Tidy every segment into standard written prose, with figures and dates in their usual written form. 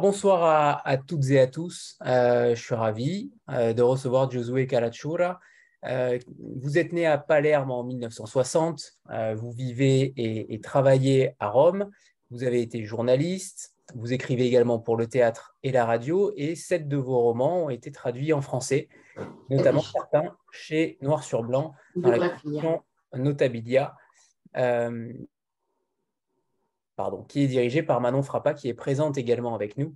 Bonsoir à toutes et à tous. Je suis ravi de recevoir Giosuè Calacciura. Vous êtes né à Palerme en 1960. Vous vivez et travaillez à Rome. Vous avez été journaliste. Vous écrivez également pour le théâtre et la radio. Et 7 de vos romans ont été traduits en français, notamment certains chez Noir sur Blanc dans la collection Notabilia. Euh, qui est dirigée par Manon Frappa, qui est présente également avec nous.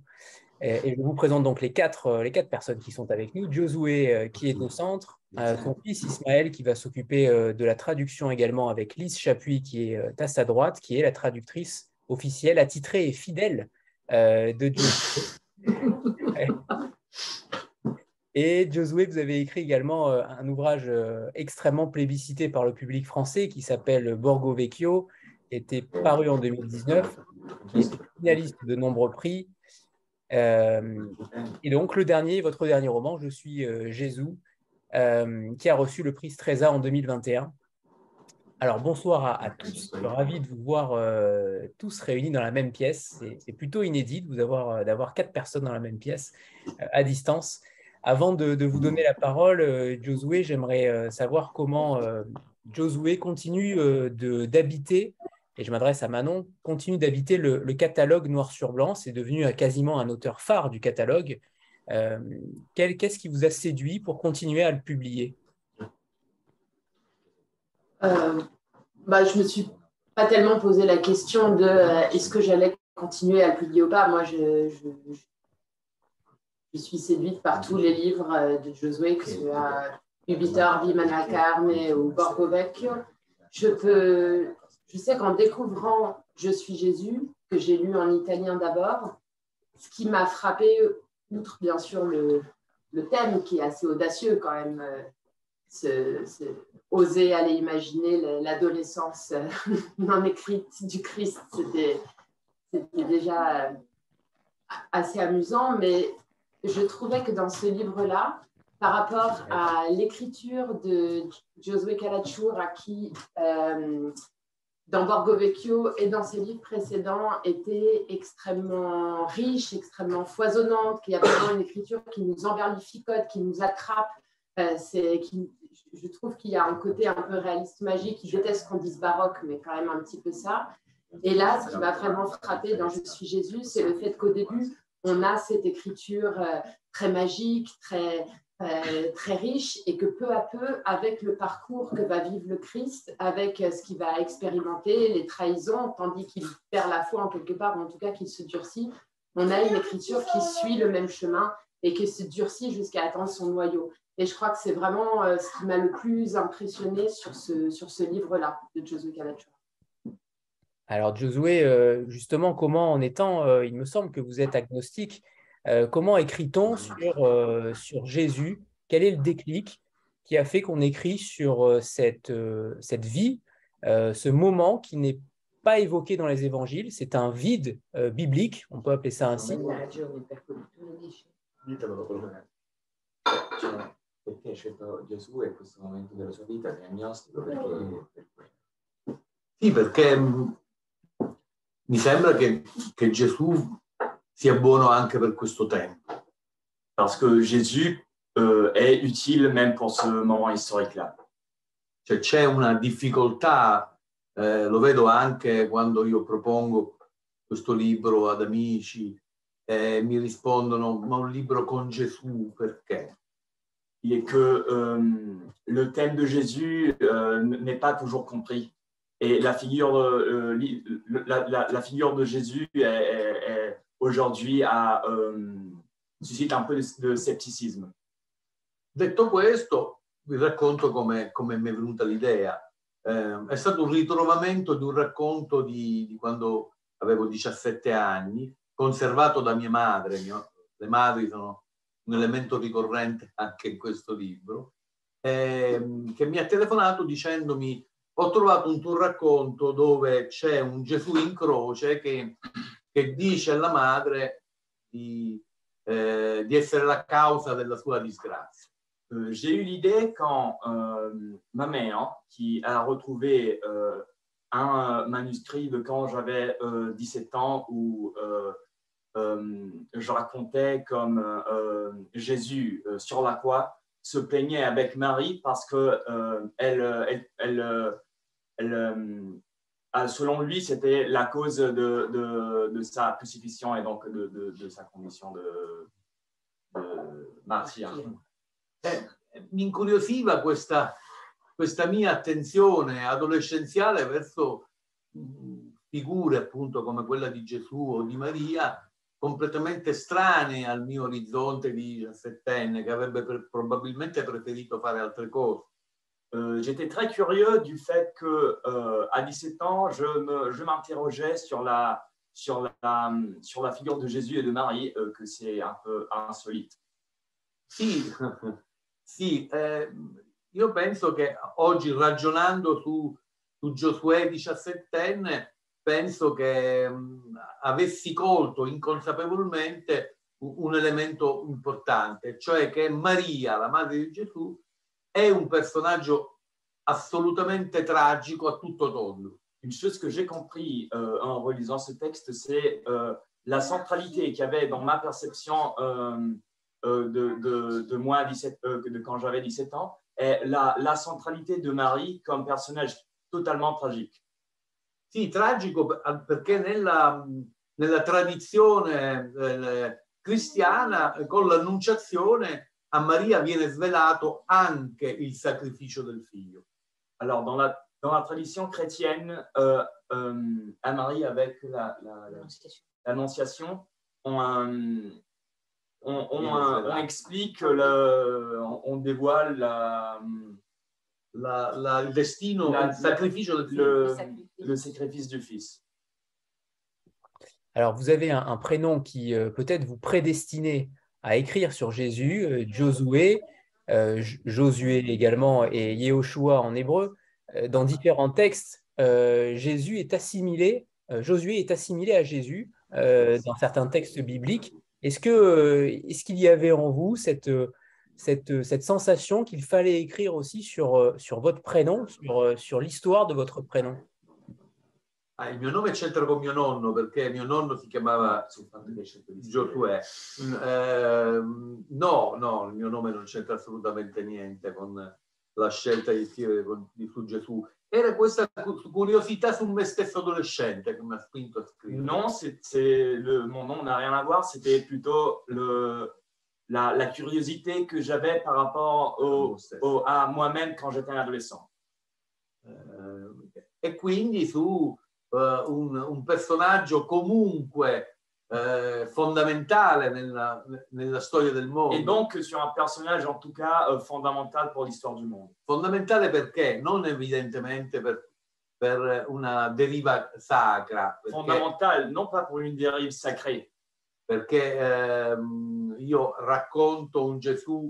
Et je vous présente donc les quatre personnes qui sont avec nous. Giosuè, qui est au centre, son fils Ismaël, qui va s'occuper de la traduction également avec Lise Chapuis, qui est à sa droite, qui est la traductrice officielle, attitrée et fidèle de Giosuè. Et Giosuè, vous avez écrit également un ouvrage extrêmement plébiscité par le public français qui s'appelle Borgo Vecchio, était paru en 2019, qui est finaliste de nombreux prix. Et donc, votre dernier roman, Je suis Jésus, qui a reçu le prix Stresa en 2021. Alors, bonsoir à tous. Je suis ravi de vous voir tous réunis dans la même pièce. C'est plutôt inédit d'avoir 4 personnes dans la même pièce à distance. Avant de vous donner la parole, Giosuè, j'aimerais savoir comment Giosuè continue d'habiter, et je m'adresse à Manon, continue d'habiter le catalogue noir sur blanc. C'est devenu quasiment un auteur phare du catalogue. Euh, Qu'est-ce qui vous a séduit pour continuer à le publier? Je me suis pas tellement posé la question de est-ce que j'allais continuer à le publier ou pas. Moi, je suis séduite par tous les livres de Giosuè, que ce soit Ubitor, Vimana Carne ou Borgo Vecchio. Je sais qu'en découvrant Je suis Jésus, que j'ai lu en italien d'abord, ce qui m'a frappé, outre bien sûr le thème qui est assez audacieux quand même, oser aller imaginer l'adolescence non écrite du Christ, c'était déjà assez amusant, mais je trouvais que dans ce livre-là, par rapport à l'écriture de Giosuè Calacciura, qui, dans Borgo Vecchio et dans ses livres précédents, était extrêmement riche, extrêmement foisonnante, qui a vraiment une écriture qui nous emberlificote, qui nous attrape. Je trouve qu'il y a un côté un peu réaliste magique. Je déteste qu'on dise baroque, mais quand même un petit peu ça. Et là, ce qui m'a vraiment frappé dans Je suis Jésus, c'est le fait qu'au début, on a cette écriture très magique, très riche, et que peu à peu, avec le parcours que va vivre le Christ, avec ce qu'il va expérimenter, les trahisons, tandis qu'il perd la foi en quelque part, ou en tout cas qu'il se durcit, on a une écriture qui suit le même chemin et qui se durcit jusqu'à atteindre son noyau. Et je crois que c'est vraiment ce qui m'a le plus impressionné sur ce livre-là de Giosuè Calacciura. Alors, Giosuè, justement, comment, en étant, il me semble que vous êtes agnostique, comment écrit-on sur Jésus? Quel est le déclic qui a fait qu'on écrit sur cette vie, ce moment qui n'est pas évoqué dans les évangiles? C'est un vide biblique, on peut appeler ça ainsi. Perché ha scelto Gesù e questo momento della sua vita diagnostico? Sì, perché mi sembra che Gesù sia buono anche per questo tempo. Parce que Jésus est utile même pour ce moment historique-là. Cioè c'è una difficoltà, lo vedo anche quando io propongo questo libro ad amici, mi rispondono, ma un libro con Gesù perché? Et que le thème de Jésus n'est pas toujours compris. Et la figure de Jésus est aujourd'hui suscite un peu de scepticisme. Detto questo, vi racconto come mi è venuta l'idea. È stato un ritrovamento di un racconto di quando avevo 17 anni, conservato da mia madre. Le madri sono un elemento ricorrente anche in questo libro, che mi ha telefonato dicendomi: ho trovato un tuo racconto dove c'è un Gesù in croce che dice alla madre di essere la causa della sua disgrazia. J'ai eu l'idée quand ma mère, qui a retrouvé un manuscrit de quand j'avais 17 ans où je racontais comme Jésus sur la croix se plaignait avec Marie parce que selon lui, c'était la cause de sa crucifixion et donc de sa condition de martyr. Mi incuriosiva questa mia attenzione adolescenziale verso figure appunto come quella di Gesù o di Maria, completamente estranee al mio orizzonte di 17enne, che avrebbe probabilmente preferito fare altre cose. J'étais très curieux du fait que à 17 ans, je m'interrogeais sur la figure de Jésus et de Marie, que c'est un peu insolite. Sì, sì, io penso che oggi ragionando su Giosuè 17enne, penso che avessi colto inconsapevolmente un elemento importante, cioè che Maria, la madre di Gesù, è un personaggio assolutamente tragico a tutto tondo. Une chose que j'ai compris en relisant ce texte, c'est la centralité qu'il y avait dans ma perception de moi de quand j'avais 17 ans, et la centralité de Marie comme personnage totalement tragique. Sì, tragico perché nella tradizione cristiana, con l'annunciazione, a Maria viene svelato anche il sacrificio del figlio. Alors, dans la tradition chrétienne, à Marie, avec l'Annonciation, on explique, on dévoile il destino, il sacrificio del figlio. Le sacrifice du fils. Alors, vous avez un prénom qui peut-être vous prédestinez à écrire sur Jésus, Josué, Josué également et Yehoshua en hébreu. Dans différents textes, Josué est assimilé à Jésus dans certains textes bibliques. Est-ce qu'il y avait en vous cette sensation qu'il fallait écrire aussi sur votre prénom, sur l'histoire de votre prénom? Il mio nome c'entra con mio nonno perché mio nonno si chiamava Giosuè. No, il mio nome non c'entra assolutamente niente con la scelta di scrivere su Gesù. Era questa curiosità su me stesso adolescente che mi ha spinto a scrivere. Non, mon nom n'a rien à voir, c'était plutôt la curiosité que j'avais par rapport à moi-même quand j'étais un adolescent. E quindi su un personaggio comunque fondamentale nella storia del mondo. Et donc sur un personnage en tout cas fondamental pour l'histoire du monde. Fondamentale perché? Non evidentemente per una deriva sacra. Fondamental, non pas pour une dérive sacrée. Perché io racconto un Gesù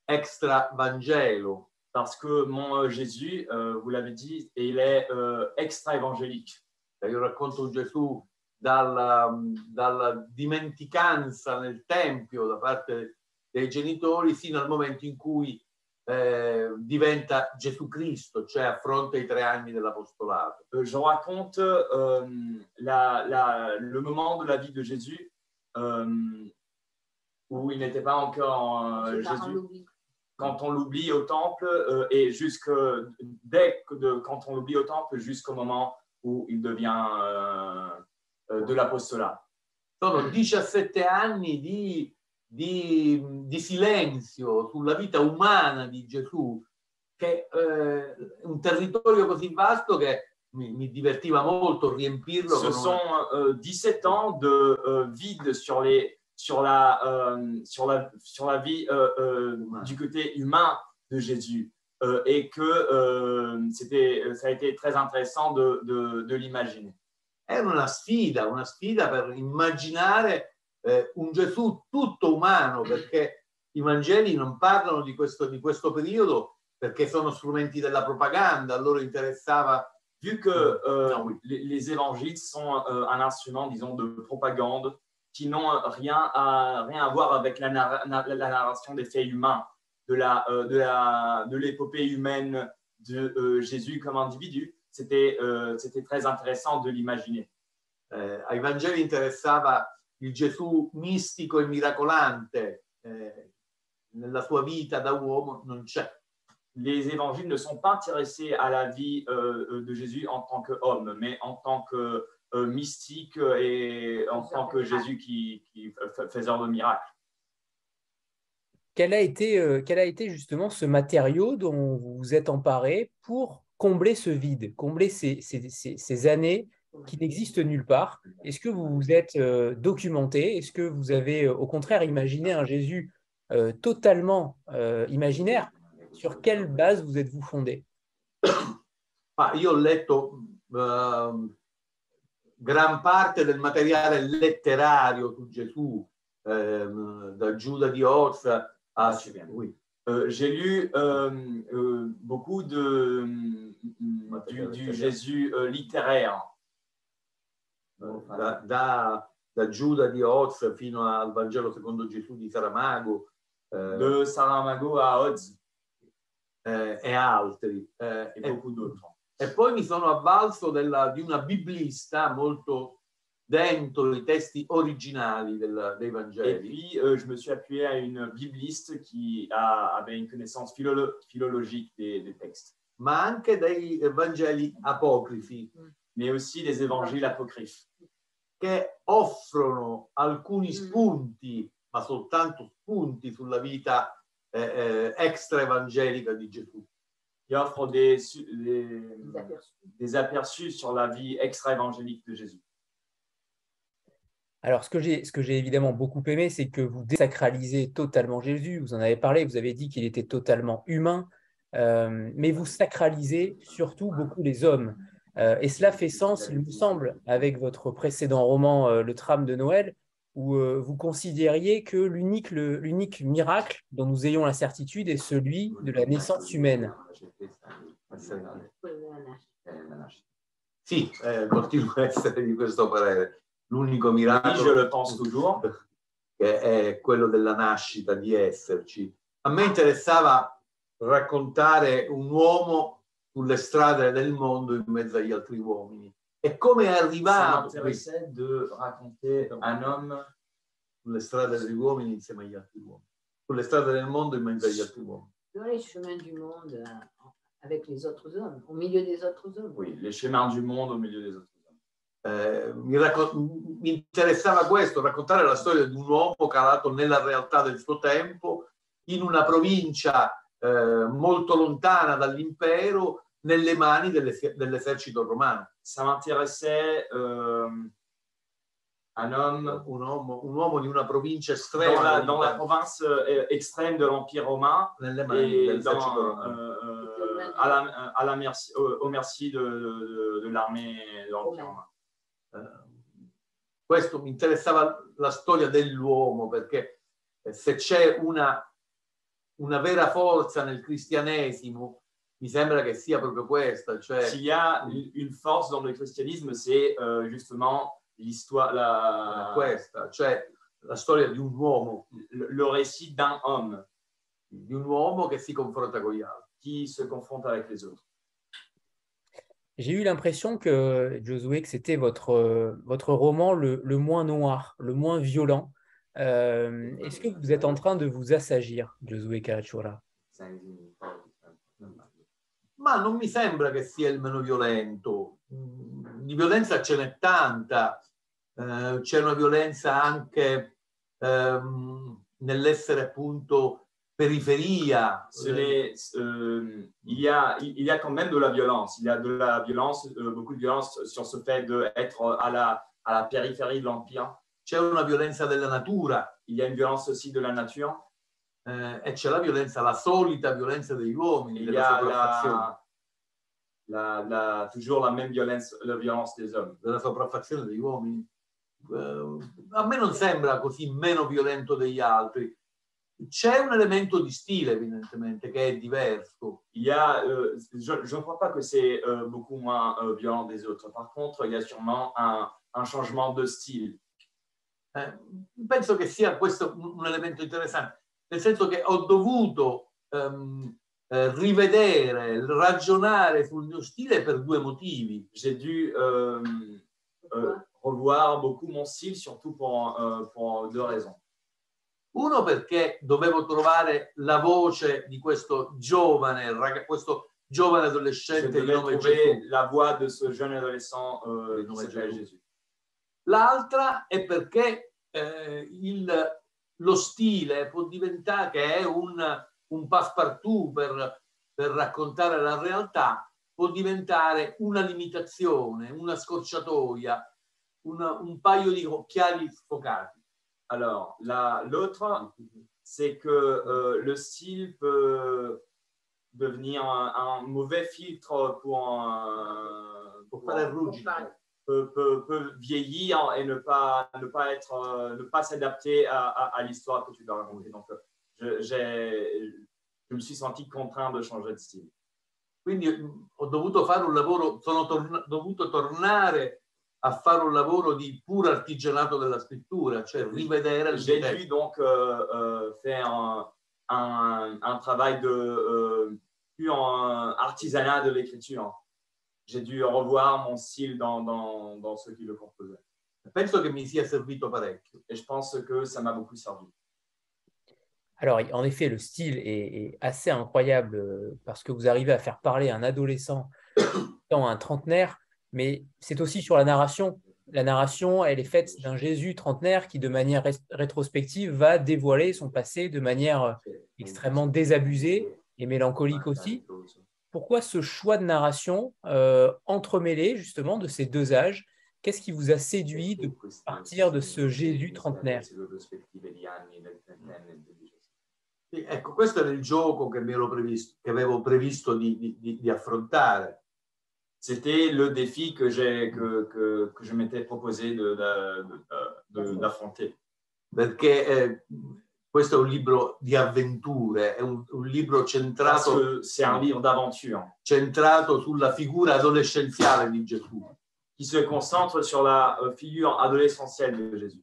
extra Vangelo. Parce que mon Jésus, vous l'avez dit, il est extra-évangélique. Io racconto un Gesù dalla dimenticanza nel Tempio da parte dei genitori fino al momento in cui diventa Gesù Cristo, cioè affronta i 3 anni dell'apostolato. Je raconte le moment de la vie de Jésus où il n'était pas encore Jésus. Quand on l'oublie au temple et quand on l'oublie au temple jusqu'au moment où il devient de l'apostolat. Sono 17 anni di silenzio sulla vita umana di Gesù, che è un territorio così vasto che mi divertiva molto riempirlo. Ce sont 17 ans de vide sur la vie du côté humain de Jésus et que ça a été très intéressant de l'imaginer. Era una sfida per immaginare un Gesù tutto umano, perché i Vangeli non parlano di questo periodo perché sono strumenti della propaganda, a loro interessava. Vu que les évangiles sont un instrument, disons, de propagande qui n'ont rien à voir avec la narration des faits humains, de l'épopée humaine de Jésus comme individu, c'était très intéressant de l'imaginer. Ai Vangeli interessava il Gesù mistico e miracolante nella sua vita da uomo non c'è. Les évangiles ne sont pas intéressés à la vie de Jésus en tant qu'homme, mais en tant que mystique et en tant que Jésus qui faiseur de miracles. Quel a été justement ce matériau dont vous vous êtes emparé pour combler ce vide, combler ces années qui n'existent nulle part? Est-ce que vous vous êtes documenté? Est-ce que vous avez au contraire imaginé un Jésus totalement imaginaire? Sur quelle base vous êtes-vous fondé? Io ho letto gran parte del materiale letterario su Gesù, da Giuda di Oz a... Oui. J'ai lu beaucoup du Jésus littéraire. Da Giuda di Oz fino al Vangelo secondo Gesù di Saramago. De Saramago a Oz. E altri. Beaucoup d'autres. E poi mi sono avvalso di una biblista molto dentro i testi originali dei Vangeli. Et puis, je me suis appuyé à une bibliste qui avait une connaissance philologique des textes. Ma anche dei Vangeli apocrifi. Mais aussi des évangiles apocryphes. Che offrono alcuni spunti, ma soltanto spunti sulla vita extra-evangelica di Gesù. Il offre des aperçus sur la vie extra-évangélique de Jésus. Alors, ce que j'ai évidemment beaucoup aimé, c'est que vous désacralisez totalement Jésus. Vous en avez parlé, vous avez dit qu'il était totalement humain, mais vous sacralisez surtout beaucoup les hommes. Et cela fait sens, il me semble, avec votre précédent roman, Le Tram de Noël, où vous considériez que l'unique miracle dont nous ayons la certitude est celui de la naissance humaine. Sì, continuo a essere di questo parere. L'unico miracolo, je le pense toujours, che è quello della nascita, di esserci. A me interessava raccontare un uomo sulle strade del mondo in mezzo agli altri uomini. E come è arrivato? Ça m'intéressait de raconter un homme sulle strade degli uomini insieme agli altri uomini. Sulle strade del mondo in mezzo agli altri uomini. Dans les chemins du monde avec les autres hommes, au milieu des autres hommes. Oui, les chemins du monde au milieu des autres hommes. Mi interessava questo, raccontare la storia di un uomo calato nella realtà del suo tempo, in una provincia molto lontana dall'impero, nelle mani dell'esercito romano. Ça m'intéressait un uomo di una provincia estrema dans la province extrême de l'Empire romain nelle mani dell'esercito romano. Au merci de l'armée de l'Empire romain. Questo mi interessava la storia dell'uomo, perché se c'è una vera forza nel cristianesimo, mi sembra che sia proprio questa. Cioè, s'il y a une force dans le christianisme, c'est justement l'histoire, questa, cioè la storia di un uomo, le récit d'un homme, di un uomo che si confronta con gli altri, qui se confronte avec les autres. J'ai eu l'impression que, Josué, que c'était votre roman le moins noir, le moins violent. Est-ce que vous êtes en train de vous assagir, Josué Caracciolo? Ma non mi sembra che sia il meno violento. Di violenza ce n'è tanta. C'è una violenza anche nell'essere appunto périphérique. Il y a quand même de la violence. Il y a de la violence, beaucoup de violence sur ce fait d'être à la périphérie de l'Empire. C'è una violenza della natura. Il y a une violence aussi de la nature. E c'è la violenza, la solita violenza degli uomini. Il y a toujours la même violence, la violence des hommes. Della sopraffazione degli uomini. A me non sembra così meno violento degli altri. C'è un elemento di stile, evidentemente, che è diverso. Il y a, je ne crois pas que c'est beaucoup moins violent des autres. Par contre, il y a sûrement un changement de style. Penso che sia questo un elemento interessante, nel senso che ho dovuto rivedere, ragionare sul mio stile per due motivi. J'ai dû revoir beaucoup mon style, surtout pour deux raisons. Uno, perché dovevo trovare la voce di questo giovane adolescente Je di devais nome trouver Gesù. la voix de ce jeune adolescent qui nome s'appelle Gesù. Jésus. L'altra è perché lo stile può diventare, che è un passepartout per raccontare la realtà, può diventare una limitazione, una scorciatoia, un paio di occhiali sfocati. Alors, l'autre, c'est que le style peut devenir un mauvais filtre pour fare ruggine. peut vieillir et ne pas s'adapter à l'histoire que tu dois raconter. Donc, je me suis senti contraint de changer de style. Quindi ho dovuto fare un lavoro, dovuto tornare a fare un lavoro di puro artigianato della scrittura, cioè rivedere il J'ai testo. dû donc faire un travail de pur artisanat de l'écriture. J'ai dû revoir mon style dans ce qui le composait. Penso che mi sia servito parecchio. Et je pense que ça m'a beaucoup servi. Alors, en effet, le style est assez incroyable parce que vous arrivez à faire parler un adolescent dans un trentenaire, mais c'est aussi sur la narration. La narration, elle est faite d'un Jésus trentenaire qui, de manière rétrospective, va dévoiler son passé de manière extrêmement désabusée et mélancolique aussi. Pourquoi ce choix de narration entremêlé justement de ces deux âges? Qu'est-ce qui vous a séduit de partir de ce Jésus trentenaire? Ecco, questo era il gioco che avevo previsto di affrontare. C'était le défi que je m'étais proposé d'affronter. Perché questo è un libro di avventure, è un libro centrato, c'est un livre d'aventure, centrato sulla figura adolescenziale di Gesù. Qui se concentre sur la figure adolescentielle de Jésus.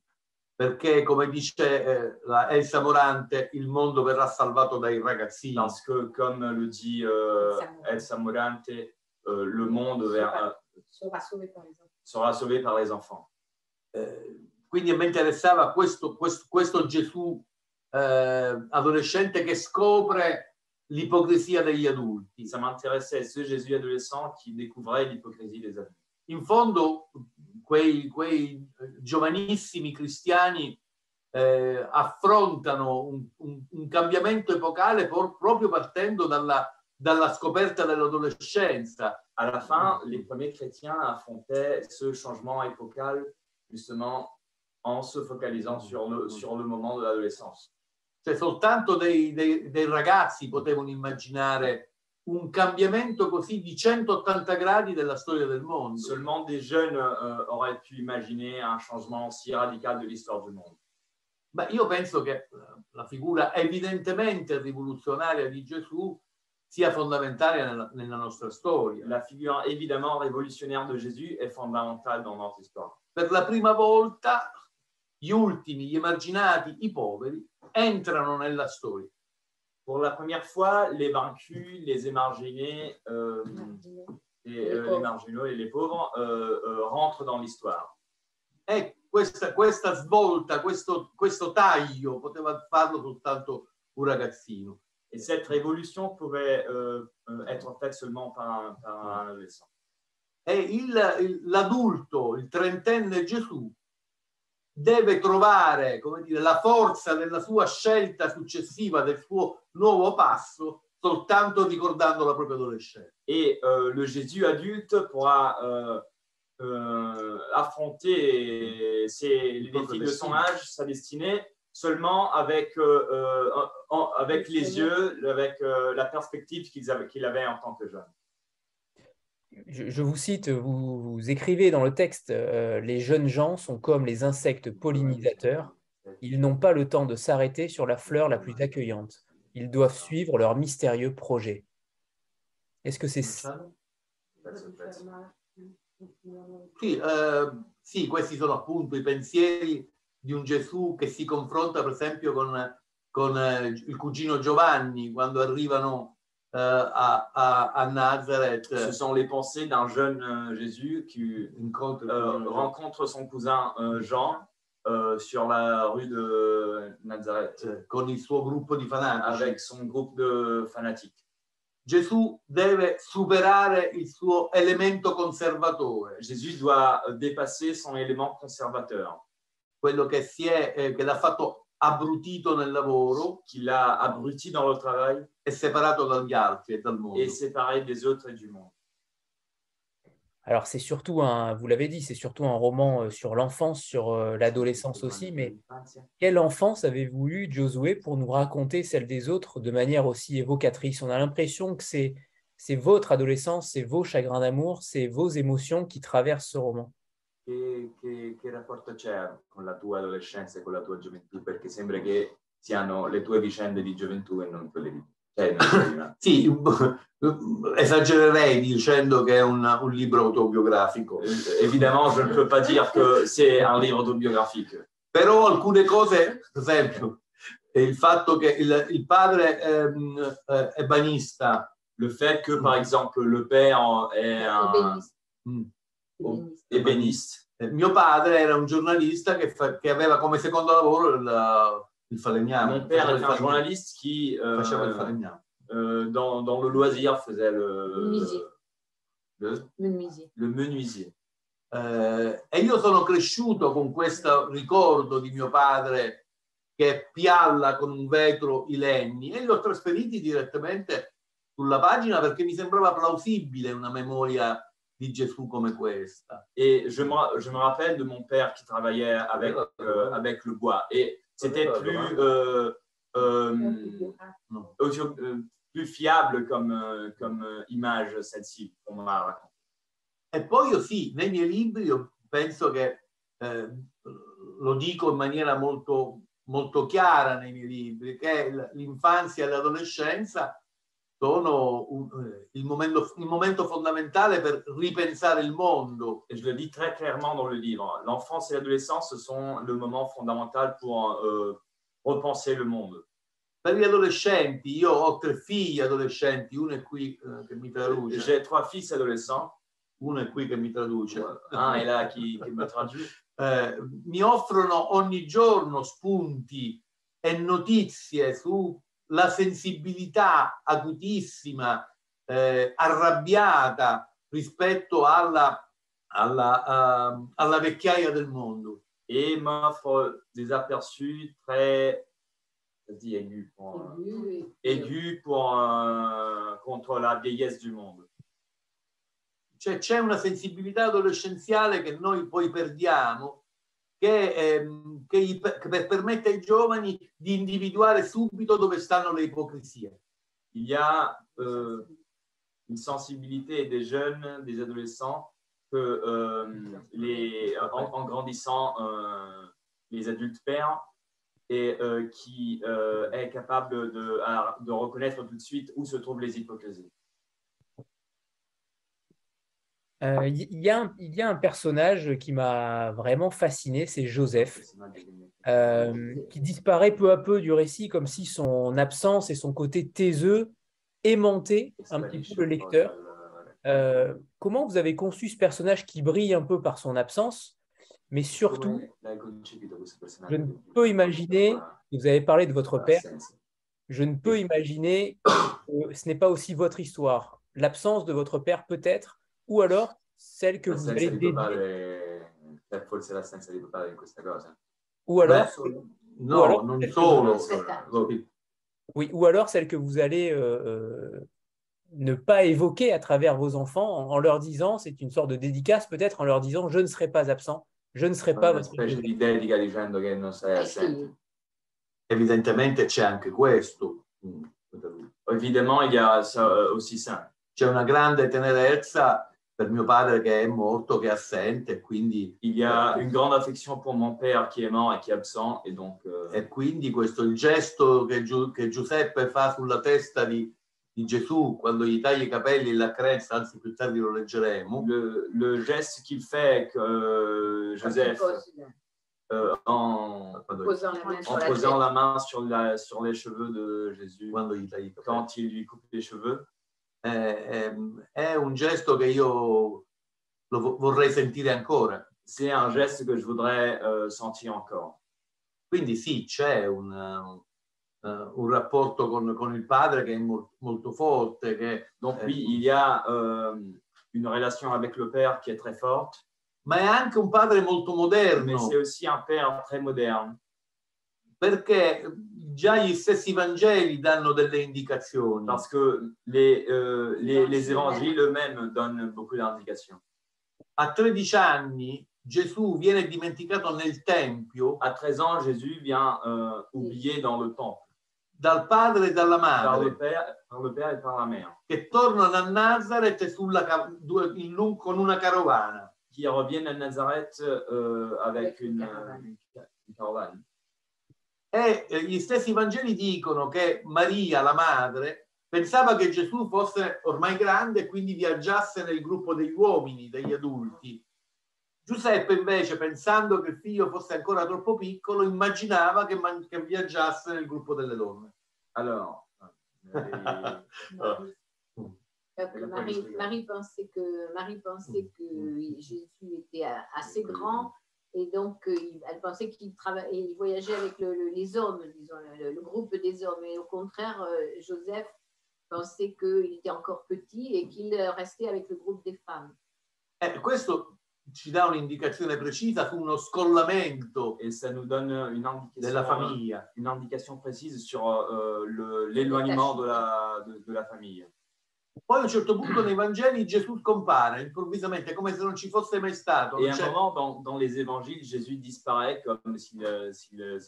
Perché, come dice la Elsa Morante, il mondo verrà salvato dai ragazzini. Parce que, comme le dit Elsa Morante, le monde sera sauvé par les enfants. Sera sauvé par les enfants. Quindi a me interessava questo Gesù adolescente che scopre l'ipocrisia degli adulti. Ça m'intéressait, ce Jésus adolescent qui découvrait l'hypocrisie des adultes. In fondo, quei giovanissimi cristiani affrontano un cambiamento epocale proprio partendo dalla scoperta dell'adolescenza. À la fin, les premiers chrétiens affrontaient ce changement épocal justement en se focalisant sur le moment de l'adolescence. Cioè, soltanto dei ragazzi potevano immaginare un cambiamento così di 180 gradi della storia del mondo. Seulement des jeunes auraient pu imaginer un changement si radical de l'histoire du monde. Beh, io penso che la figura evidentemente rivoluzionaria di Gesù sia fondamentale nella nostra storia. La figure évidemment révolutionnaire de Jésus est fondamentale dans notre histoire. Per la prima volta gli ultimi, gli emarginati, i poveri entrano nella storia. Pour la première fois, les vaincus, les émarginés, les marginaux et les pauvres rentrent dans l'histoire. E questa svolta, questo taglio poteva farlo soltanto un ragazzino. Et cette révolution pouvait être faite seulement par un adolescent. E l'adulto, il trentenne Gesù, deve trovare, come dire, la forza della sua scelta successiva, del suo nuovo passo, soltanto ricordando la propria adolescenza. Et le Jésus adulte pourra affronter les défis de son âge, sa destinée, seulement avec les yeux, avec la perspective qu'il avait en tant que jeune. Je vous cite, vous écrivez dans le texte, les jeunes gens sont comme les insectes pollinisateurs. Ils n'ont pas le temps de s'arrêter sur la fleur la plus accueillante. Ils doivent suivre leur mystérieux projet. Est-ce que c'est ça? Sì, questi sono appunto i pensieri di un Gesù che si confronta per esempio con il cugino Giovanni quando arrivano a Nazareth. Ce sont les pensées d'un jeune Jésus qui rencontre son cousin Jean sur la rue de Nazareth con il suo gruppo di fanatici. avec son groupe de fanatiques. Gesù deve superare il suo elemento conservatore. Jésus doit dépasser son élément conservateur. Quello che l'ha fatto abbrutito nel lavoro, Qui l'a abruti dans le travail è separato dagli altri e dal mondo. et séparé des autres et du monde. Alors, c'est surtout vous l'avez dit, c'est surtout un roman sur l'enfance, sur l'adolescence aussi, mais quelle enfance avez-vous eu, Josué, pour nous raconter celle des autres de manière aussi évocatrice? On a l'impression que c'est votre adolescence, c'est vos chagrins d'amour, c'est vos émotions qui traversent ce roman. Che rapporto c'è con la tua adolescenza e con la tua gioventù? Perché sembra che siano le tue vicende di gioventù e non quelle di prima. Sì, esagererei dicendo che è un libro autobiografico. Évidemment, je ne peux pas dire que c'est un livre autobiographique. Però alcune cose, per esempio, il fatto che il padre è banista. Le fait que, par exemple, le père est ébéniste. Mio padre era un giornalista che aveva come secondo lavoro il falegname. Mon père était un journaliste qui, faceva il falegname. dans le loisir, faisait le menuisier. E io sono cresciuto con questo ricordo di mio padre che pialla con un vetro i legni e li ho trasferiti direttamente sulla pagina perché mi sembrava plausibile una memoria di Gesù come questa. Et je me rappelle de mon père qui travaillait avec le bois. Et c'était plus fiable comme image, celle-ci, qu'on m'a racontée. E poi io sì, nei miei libri io penso che, lo dico in maniera molto, molto chiara nei miei libri, che l'infanzia e l'adolescenza sono il momento fondamentale per ripensare il mondo. Et je le dis très clairement dans le livre. L'enfance et l'adolescence sont le moment fondamental pour repenser le monde. Per gli adolescenti, io ho 3 figli adolescenti, uno è qui che mi traduce. J'ai 3 fils adolescents. Uno è qui che mi traduce. Un est là qui me traduit. Mi offrono ogni giorno spunti e notizie sulla sensibilità acutissima, arrabbiata rispetto alla vecchiaia del mondo. Et m'offre des aperçus très aigus contre la vieillesse du monde. Cioè c'è una sensibilità adolescenziale che noi poi perdiamo, che permette ai giovani di individuare subito dove stanno le ipocrisie. Il y a une sensibilité des jeunes, des adolescents, que en grandissant, les adultes perdent et qui est capable de reconnaître tout de suite où se trouvent les hypocrisies. Il y a un personnage qui m'a vraiment fasciné, c'est Joseph, qui disparaît peu à peu du récit, comme si son absence et son côté taiseux aimantaient un petit peu le lecteur. Comment vous avez conçu ce personnage qui brille un peu par son absence, mais surtout, je ne peux imaginer, vous avez parlé de votre père, je ne peux imaginer que ce n'est pas aussi votre histoire. L'absence de votre père peut-être, ou alors celle que vous allez dédier. Forse l'assenza di papà in questa cosa. Ou alors, non solo. Oui, ou alors celle que vous allez ne pas évoquer à travers vos enfants en leur disant, c'est une sorte de dédicace peut-être, en leur disant je ne serai pas absent, je ne serai pas votre specie di dedica dicendo che non sei assente. Evidentemente c'è anche questo. Évidemment, il y a aussi ça. C'è una grande tenerezza per mio padre che è morto, che è assente, quindi il y a une grande affection pour mon père qui est mort et qui est absent, et donc e quindi questo il gesto che Giuseppe fa sulla testa di Gesù quando gli taglia i capelli e l'accarezza, anzi più tardi lo leggeremo. Le geste qu'il fait que Joseph en Posant la main sur en la posant tête. la main sur les cheveux de Gesù quando gli tagli i capelli. quand il lui coupe les cheveux. È un gesto che io vorrei sentire ancora. C'est un geste que je voudrais sentir encore. Quindi sì, c'è un rapporto con il padre che è molto forte. Donc oui, il y a une relation avec le Père qui est très forte, Ma è anche un padre molto mais moderno, c'est aussi un Père très moderne, perché già gli stessi Vangeli danno delle indicazioni. parce que les évangiles eux-mêmes donnent beaucoup d'indications. A 13 anni Gesù viene dimenticato nel Tempio À 13 ans, Jésus vient oublié dans le temple dal padre e dalla par madre, le Père et par la Mère, che tornano a Nazareth con una carovana. qui reviennent à Nazareth avec une caravane. E gli stessi Vangeli dicono che Maria, la madre, pensava che Gesù fosse ormai grande e quindi viaggiasse nel gruppo degli uomini, degli adulti. Giuseppe invece, pensando che il figlio fosse ancora troppo piccolo, immaginava che viaggiasse nel gruppo delle donne. Alors, Marie pensait que Jésus était assez grand et donc elle pensait il voyageait avec les hommes, disons, le groupe des hommes. Et au contraire, Joseph pensait qu'il était encore petit et qu'il restait avec le groupe des femmes. Questo ci dà un'indicazione precisa su uno scollamento et ça nous donne della famiglia. une indication précise sur l'éloignement de la famille. Poi a un certo punto nei Vangeli Gesù scompare improvvisamente, come se non ci fosse mai stato. Et à un moment, dans les évangiles, Jésus disparaît comme s'il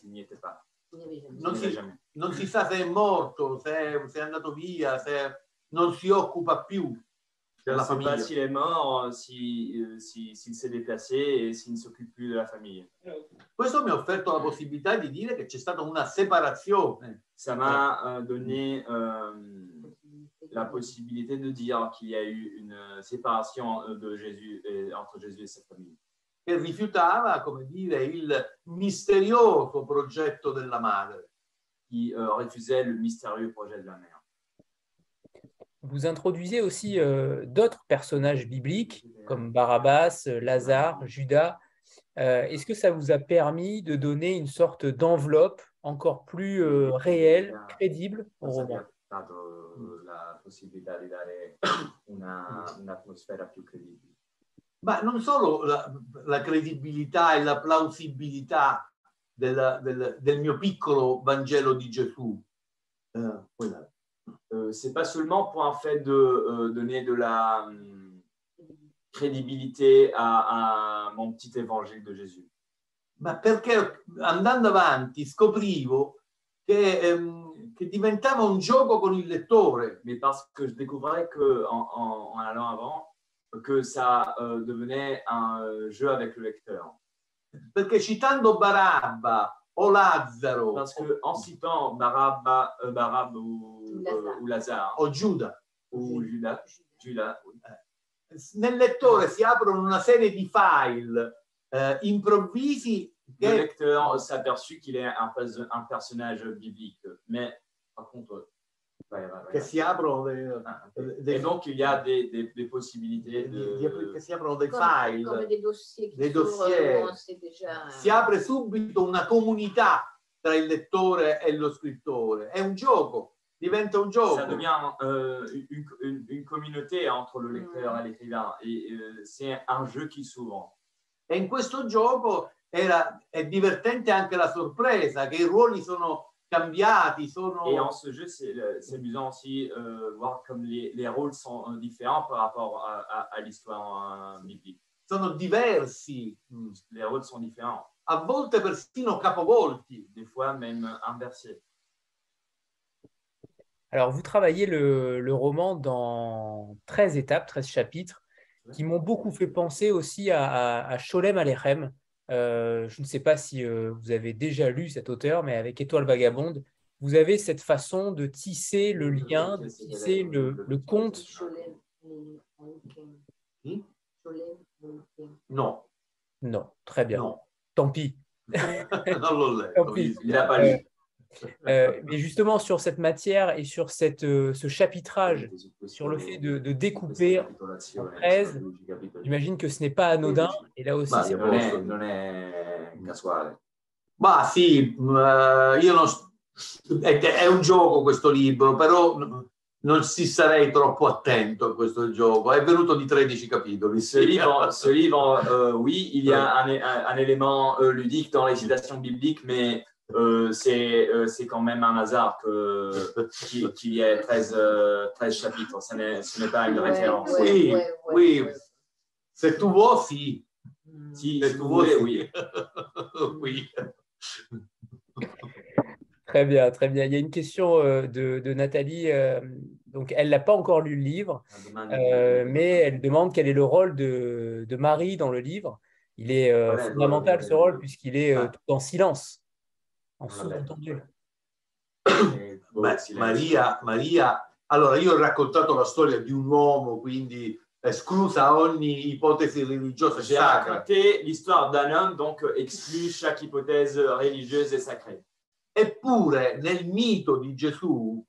n'y était pas. Non si sa se è morto, se è andato via, se non si occupa più della Je ne sais pas famiglia. s'il est mort, s'il s'est déplacé et s'il ne s'occupe plus de la famille. Questo mi ha offerto la possibilità di dire che c'è stata una separazione. Ça m'a donné la possibilité de dire qu'il y a eu une séparation de Jésus entre Jésus et sa famille. Che rifiutava, come dire, il misterioso progetto della madre. Qui refusait le mystérieux projet de la mère. Vous introduisez aussi d'autres personnages bibliques comme Barabbas, Lazare, Judas. Est-ce que ça vous a permis de donner une sorte d'enveloppe encore plus réelle, crédible au roman? La possibilità di dare un'atmosfera più credibile. Ma non solo la credibilità e la plausibilità del mio piccolo Vangelo di Gesù. C'est pas seulement pour un fait de donner de la crédibilité à mon petit évangile de Jésus. Ma perché andando avanti scoprivo che diventava un gioco con il lettore. Mais parce que je découvrais que en allant avant que ça devenait un jeu avec le lecteur. Perché citando Barabba o Lazzaro, parce que en citant Barab ou Lazare o Giuda ou Judas, nel lettore si aprono una serie di file improvvisi. Le lecteur s'est aperçu qu'il est un personnage biblique, mais par contre, che si aprono et donc il y a des possibilités che si aprono dei file, come dei dossier, déjà... Si apre subito una comunità tra il lettore e lo scrittore. È un gioco, diventa un gioco. Ça devient une communauté entre le lecteur et l'écrivain, et c'est un jeu qui s'ouvre. E in questo gioco è divertente anche la sorpresa, che i ruoli sono cambiati. Et en ce jeu, c'est amusant aussi voir comme les rôles sont différents par rapport à l'histoire biblique. Sono diversi. Les rôles sont différents. A volte persino capovolti. Des fois même inversés. Alors, vous travaillez le roman dans 13 étapes, 13 chapitres, qui m'ont beaucoup fait penser aussi à Sholem Aleichem. Je ne sais pas si vous avez déjà lu cet auteur, mais avec Étoile vagabonde, vous avez cette façon de tisser le lien, de tisser le conte. Non. Non, très bien. Non. Tant pis. Non l'ho letto. Tant pis. Il n'a pas lu. Mais justement, sur cette matière et sur ce chapitrage, sur le fait de découper en 13, j'imagine que ce n'est pas anodin. Et là aussi, c'est Non è casuale. Ma sì, io non, è un gioco questo libro, però non si sarei troppo attento a questo gioco. È venuto di 13 capitoli. Ce livre, oui, il y a un élément ludique dans les citations bibliques, mais c'est quand même un hasard qu'il y ait 13 chapitres. Ce n'est pas une référence. Oui. Se tu vuoi, sì. Si Se vous voulez, oui. Oui. très bien, très bien. Il y a une question de Nathalie. Donc, elle n'a pas encore lu le livre, mais elle demande quel est le rôle de Marie dans le livre. Il est fondamental ce rôle puisqu'il est tout en silence, en sous-entendu. Maria, allora io ho raccontato la storia di un uomo, quindi esclusa ogni ipotesi religiosa J'ai sacra. raconté l'histoire d'un homme, donc exclut chaque hypothèse religieuse et sacrée. Eppure nel mito di Gesù,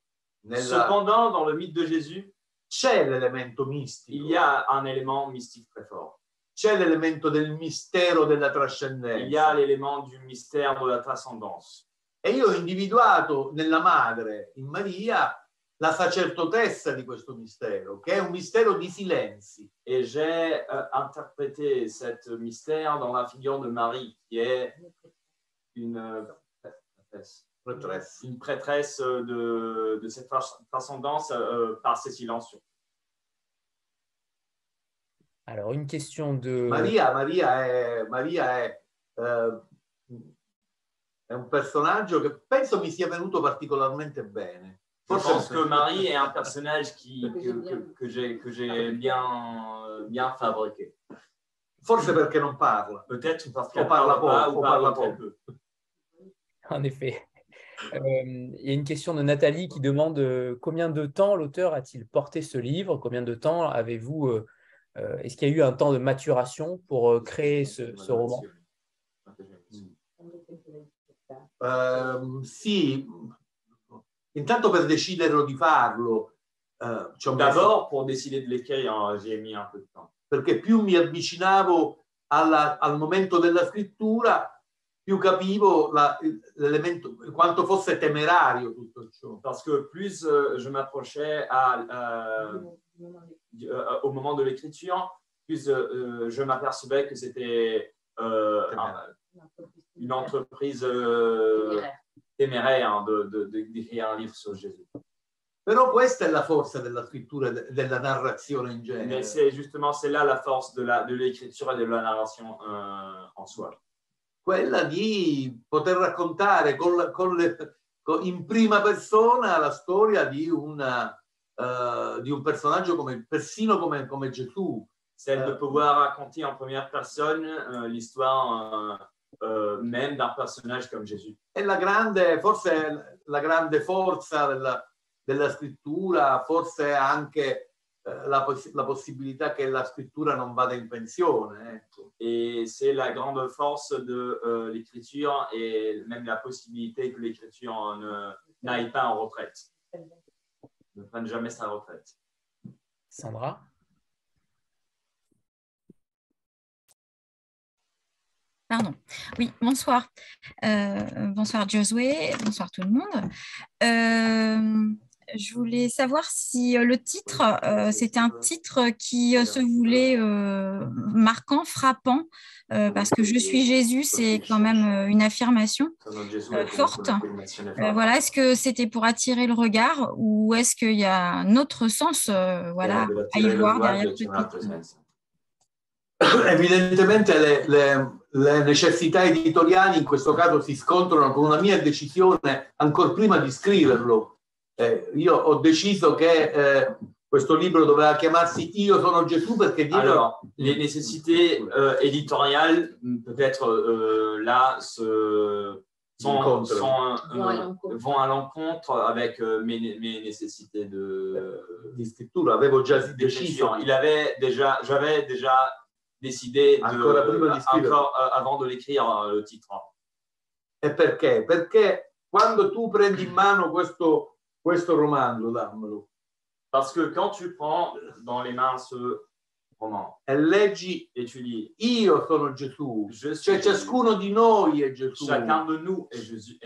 Cependant, dans le mythe de Jésus, c'è l'elemento mistico, il y a un élément mystique très fort. c'è l'elemento del mistero della Il y a trascendenza. l'élément du mystère de la transcendance. E io ho individuato nella madre, in Maria, la sacerdotessa di questo mistero, che è un mistero di silenzi. Et j'ai interprété ce mystère dans la figure de Marie, qui est une prêtresse de cette transcendance par ses silences. Alors, une question de... Maria è un personaggio che penso mi sia venuto particolarmente bene. Je pense que Marie est un personnage que j'ai bien fabriqué. Forse perché non parla. Peut-être parce O qu'elle parla parle pas poco, ou o parla parle très poco. peu. En effet. Il y a une question de Nathalie qui demande combien de temps l'auteur a-t-il porté ce livre? Combien de temps avez-vous... est-ce qu'il y a eu un temps de maturation pour créer ce roman? Sì, intanto per deciderlo di farlo ci ho messo, D'abord, pour décider de l'écrire, j'ai mis un peu de temps. perché più mi avvicinavo al momento della scrittura, più capivo l'elemento, quanto fosse temerario tutto ciò. Parce que plus je m'approchais au moment de l'écriture, plus je m'apercevais que c'était une entreprise téméraire d'écrire un livre sur Jésus. Però questa è la forza della scrittura, della narrazione in genere. Mais c'est là la force de l'écriture et de la narration en soi. Quella di poter raccontare in prima persona la storia di un personaggio persino come Gesù. Celle de pouvoir raconter en première personne l'histoire même d'un personnage comme Jésus. È forse la grande forza della scrittura, forse anche la possibilità che la scrittura non vada in pensione. Ecco. Et c'est la grande force de l'écriture et même la possibilité que l'écriture n'aille pas en retraite, ne prenne jamais sa retraite. Sandra? Pardon. Oui, bonsoir. Bonsoir Josué, bonsoir tout le monde. Je voulais savoir si le titre, c'était un titre qui se voulait marquant, frappant, parce que je suis Jésus, c'est quand même une affirmation forte. Voilà, est-ce que c'était pour attirer le regard ou est-ce qu'il y a un autre sens à y voir derrière ce titre? Evidentemente le necessità editoriali in questo caso si scontrano con una mia decisione ancora prima di scriverlo. Io ho deciso che questo libro doveva chiamarsi Io sono Gesù perché Dio... Alors, les nécessités éditoriales, peut-être là, vont à l'encontre avec mes nécessités di scrittura. Avevo già deciso. J'avais déjà décidé avant de l'écrire le titre. E perché? Perché quando tu prendi in mano questo romanzo, dammelo, Parce que quand tu prends dans les mains ce roman e leggi et tu lis, io sono Gesù, je suis cioè Jésus, ciascuno di noi è Gesù, chacun de nous est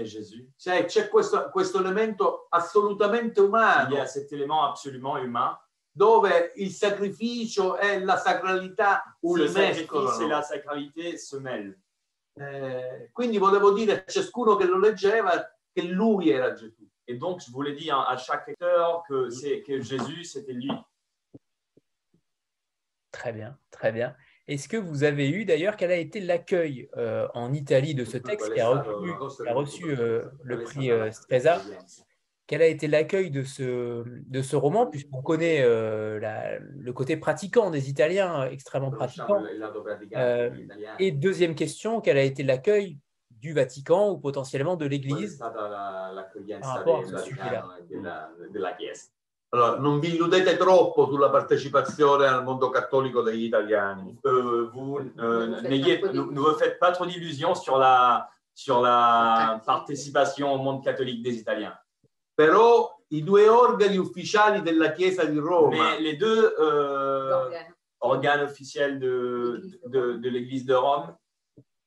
Jésus. cioè, c'è questo elemento assolutamente Il y umano a cet élément absolument humain dove il sacrificio e la sacralità où si le sacrifice et mescolano. la sacralité se mêlent. Quindi volevo dire a ciascuno che lo leggeva che lui era Gesù. Et donc, je voulais dire à chaque lecteur que Jésus, c'était lui. Très bien, très bien. Est-ce que vous avez eu d'ailleurs, quel a été l'accueil en Italie de ce texte qui a reçu le prix Stresa? Quel a été l'accueil de ce roman, puisqu'on connaît le côté pratiquant des Italiens, extrêmement pratiquant. Et deuxième question, quel a été l'accueil du Vatican ou potentiellement de l'Église par rapport à ce sujet-là? Allora, non vi illudete troppo sulla partecipazione al mondo cattolico degli italiani. Ne vous faites pas trop d'illusions sur la participation au monde catholique des Italiens. Però i due organi ufficiali della Chiesa di Roma, Mais les deux organes officiels de l'Église de Rome,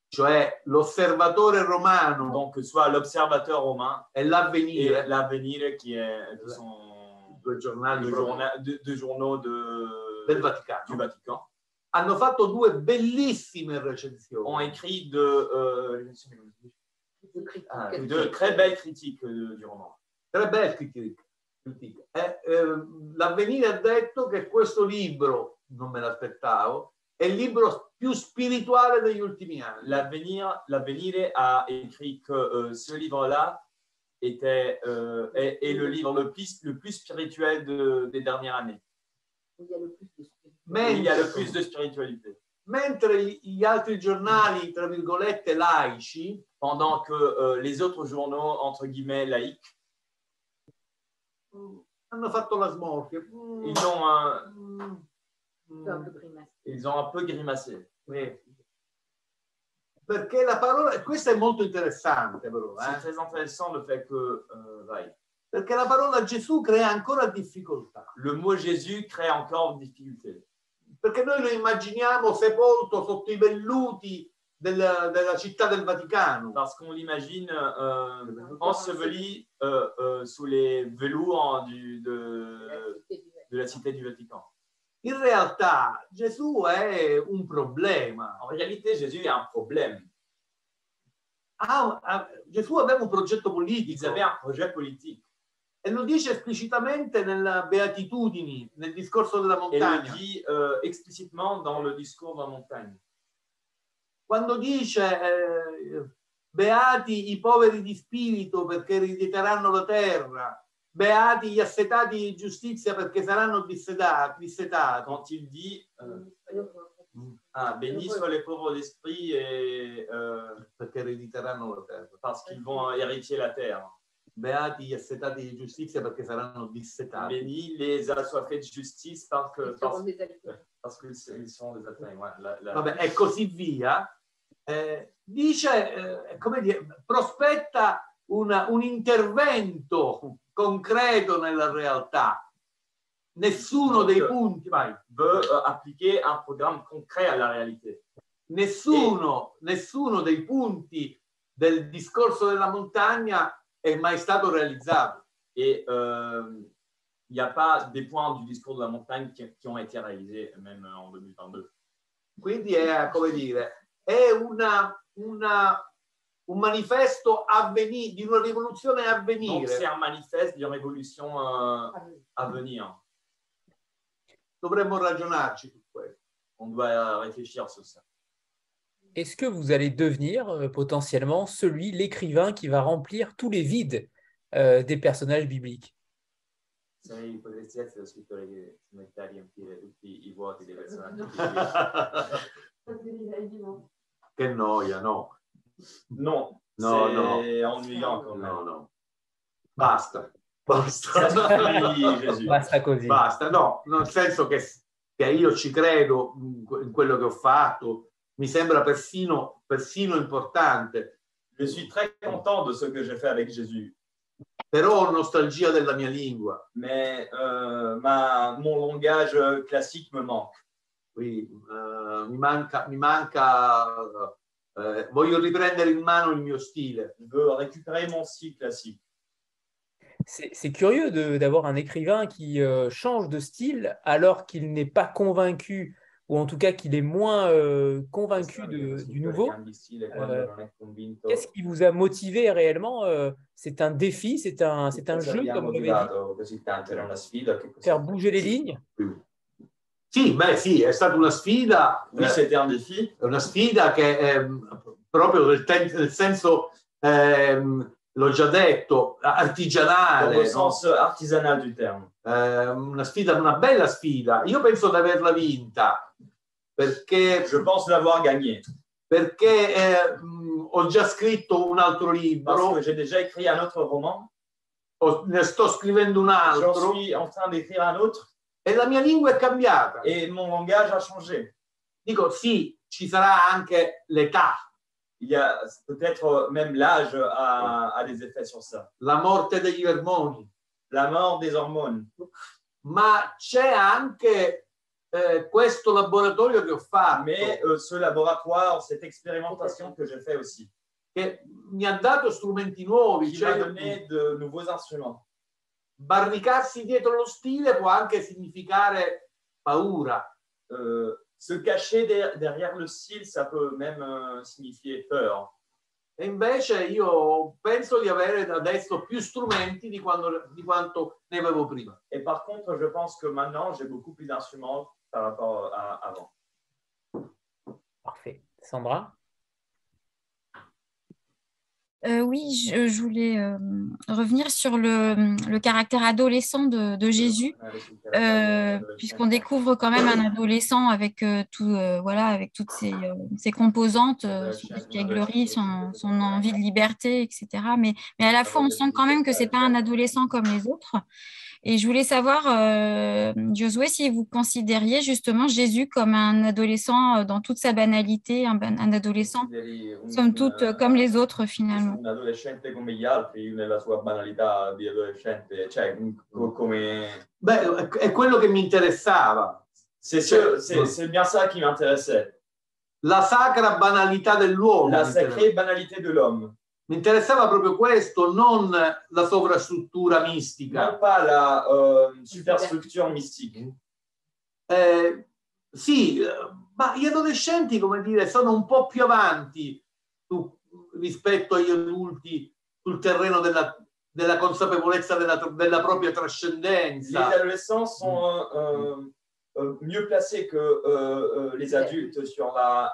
cioè l'Osservatore Romano, donc soit l'Observateur romain e et l'Avvenire, l'Avvenire qui sont due giornali deux journaux del Vaticano, du Vatican, hanno fatto due bellissime ont recensioni. écrit de très belles critiques du roman. Tre belle critiche. L'Avvenire ha detto che questo libro, non me l'aspettavo, è il libro più spirituale degli ultimi anni. L'Avvenire a écrit que ce livre-là est le livre le plus spirituel des dernières années. Il y a le plus de Il y a le plus de spiritualité. Mentre gli altri giornali, tra virgolette, laici, Pendant que les autres journaux, entre guillemets, laïcs, hanno fatto la smorfia. ils ont un peu grimacé. Perché la parola, questo è molto interessante però, C'est très intéressant le fait que perché la parola Gesù crea ancora difficoltà. le mot Jésus crée encore une difficulté. Perché noi lo immaginiamo sepolto sotto i velluti della città del Vaticano. Parce qu'on l'imagine enseveli sous les velours de la cité du Vatican. In realtà Gesù è un problema. En réalité, Jésus est un problème. Gesù aveva un progetto Ils politico avaient un projet politique. e lo dice esplicitamente nella Beatitudini, nel discorso della Et le montagna. dit explicitement dans le discours de la montagne. Quando dice beati i poveri di spirito perché erediteranno la terra, beati gli assetati di giustizia perché saranno dissetati. Quand il dit bénis soient les pauvres d'esprit et Perché erediteranno la terra. parce qu'ils vont hériter la terre. Beati gli assetati di giustizia perché saranno dissetati. Bénis les assoiffés de justice parce qu'ils sont des atteints. Vabbè, e così via. Dice, come dire, prospetta un intervento concreto nella realtà. Nessuno dei punti, veut appliquer un programme concret à la réalité. nessuno dei punti del discorso della montagna è mai stato realizzato. Et il n'y a pas des points du discours de la montagne qui ont été réalisés même en 2022. Quindi è, come dire, è un manifesto di una rivoluzione a Donc venire. c'est un manifeste d'une révolution à venir. Dovremmo ragionarci su questo. On doit réfléchir sur ça. Est-ce que vous allez devenir potentiellement l'écrivain qui va remplir tous les vides des personnages bibliques? Sei potresti essere lo scrittore che si mette a riempire tutti i vuoti dei personaggi. Che noia, no. No, No, c'est ennuyant quand même. No. Basta. Ça suffit, Jésus. Basta così. Basta, no, nel senso che io ci credo in quello che ho fatto, mi sembra persino importante, Je suis très content de ce que j'ai fait avec Jésus. Però ho nostalgia della mia lingua. Mais mon langage classique me manque. Qui, mi manca voglio riprendere in mano il mio stile. Je veux récupérer mon style classique. C'est curieux d'avoir un écrivain qui change de style alors qu'il n'est pas convaincu, ou en tout cas qu'il est moins convaincu du nouveau. Qu'est-ce qui vous a motivé réellement? C'est un défi, c'est un jeu, comme vous l'avez dit, faire bouger les lignes? Sì, beh sì, è stata una sfida. Oui, c'était un défi. Una sfida che è proprio nel senso, l'ho già detto, artigianale. Au sens artisanal du terme. Una sfida, una bella sfida. Io penso di averla vinta, perché... Je pense l'avoir gagné. Perché ho già scritto un altro libro. Parce que j'ai déjà écrit un autre roman. Ne sto scrivendo un altro. J'en suis en train d'écrire un autre. E la mia lingua è cambiata. Et mon langage a changé. Dico, sì, ci sarà anche l'età. Il y a peut-être même l'âge a des effets sur ça. La morte degli ormoni. La mort des hormones. Ma c'è anche questo laboratorio che ho fatto. Mais ce laboratoire, cette expérimentation que j'ai fait aussi. Che mi ha dato strumenti nuovi. Qui m'a donné de nouveaux instruments. Barricarsi dietro lo stile può anche significare paura. Se cacher derrière le style, ça peut même signifier peur. E invece io penso di avere adesso più strumenti di quanto ne avevo prima. Et par contre, je pense que maintenant, j'ai beaucoup plus d'instruments par rapport à avant. Parfait. Sandra? Oui, je voulais revenir sur le caractère adolescent de Jésus, puisqu'on découvre quand même un adolescent avec, avec toutes ses composantes, son espièglerie, son envie de liberté, etc. Mais à la fois, on sent quand même que ce n'est pas un adolescent comme les autres. Et je voulais savoir, Josué, si vous considériez justement Jésus comme un adolescent dans toute sa banalité, un adolescent, somme toute, comme les autres finalement. Un adolescente come gli altri, nella sua banalità di adolescente, cioè come... Beh, è quello che mi interessava. C'est bien ça qui m'intéressait. La sacra banalità dell'uomo. La sacrée banalité de l'homme. Mi interessava proprio questo, non la sovrastruttura mistica. Non pas la superstructure mystique. Sì, ma gli adolescenti, come dire, sono un po' più avanti rispetto agli adulti sul terreno della consapevolezza della propria trascendenza. Les adolescents sont mieux placés que les adultes sur la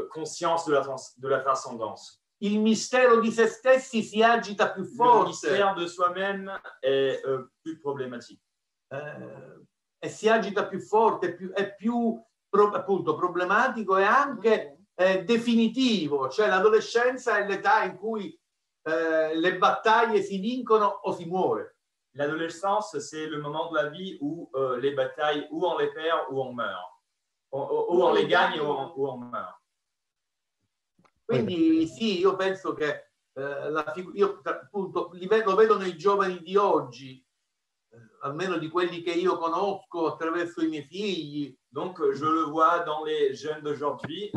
conscience de la transcendance. Il mistero di se stessi si agita più forte. Le mystère de soi-même est plus problématique. E si agita più forte, è più appunto problematico e anche definitivo. Cioè l'adolescenza è l'età in cui le battaglie si vincono o si muore. L'adolescence, c'est le moment de la vie où les batailles, ou on les perd ou on meurt. Ou on les gagne ou on meurt. Quindi sì, io penso che io appunto lo vedo nei giovani di oggi, almeno di quelli che io conosco attraverso i miei figli. Donc je le vois dans les jeunes d'aujourd'hui,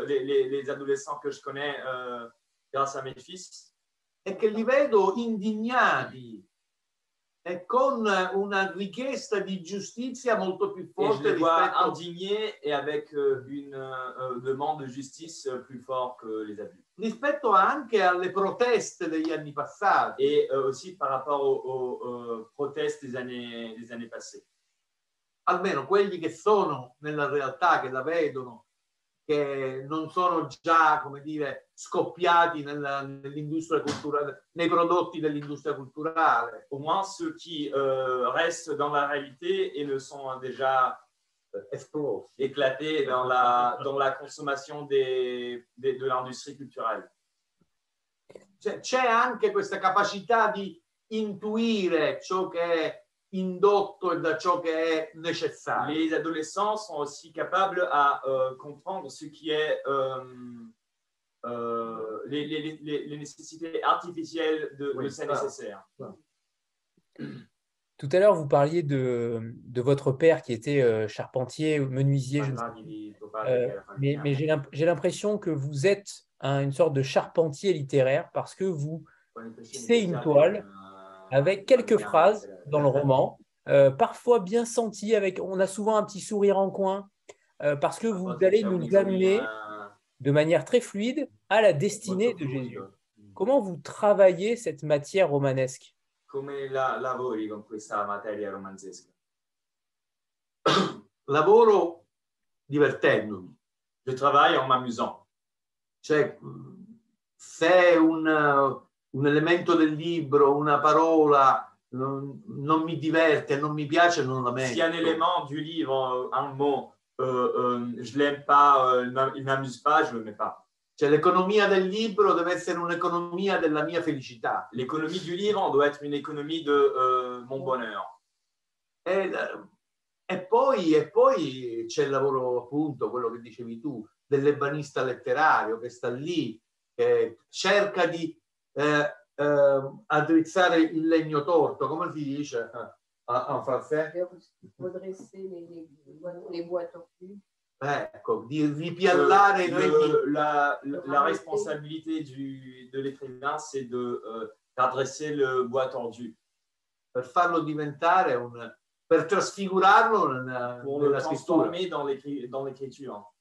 les adolescents que je connais grâce à mes fils. E che li vedo indignati e con una richiesta di giustizia molto più forte. Et je les vois indignés et avec une demande de justice plus forte que les adultes. Rispetto anche alle proteste degli anni passati. Et aussi par rapport aux protestes des années passées. Almeno quelli che sono nella realtà, che la vedono, che non sono già, come dire, scoppiati nell'industria culturale, nei prodotti dell'industria culturale. Au moins ceux qui restent dans la réalité et ne sont déjà éclatés dans la consommation de l'industrie culturelle. C'è anche questa capacità di intuire ciò che è indotto e da ciò che è necessario. Les adolescents sont aussi capables à comprendre ce qui est les nécessités artificielles de ces nécessaires. Tout à l'heure, vous parliez de votre père qui était charpentier, menuisier, je ne sais pas. Mais j'ai l'impression que vous êtes une sorte de charpentier littéraire parce que vous tissez une toile avec quelques phrases dans le roman, parfois bien senties, on a souvent un petit sourire en coin, parce que vous allez nous amener de manière très fluide à la destinée de Jésus. Comment vous travaillez cette matière romanesque? Come la lavori con questa materia romanzesca? Lavoro divertendomi. Je travaille en m'amusant. Cioè, se un elemento del libro, una parola non mi diverte, non mi piace, non la metto. S'il y a un élément du livre, un mot, je l'aime pas, il m'amuse pas, je le mets pas. Cioè, l'economia del libro deve essere un'economia della mia felicità. L'économie du livre doit être une économie de mon bonheur. E poi c'è il lavoro, appunto, quello che dicevi tu, dell'ebanista letterario che sta lì, che cerca di addrizzare il legno torto, come si dice en français? Redresser les bois tortus. Ecco, di ripiallare la responsabilité de l'écrivain, c'est d'adresser le bois tordu. Per farlo diventare per trasfigurarlo pour le nella scrittura. transformer dans l'écriture.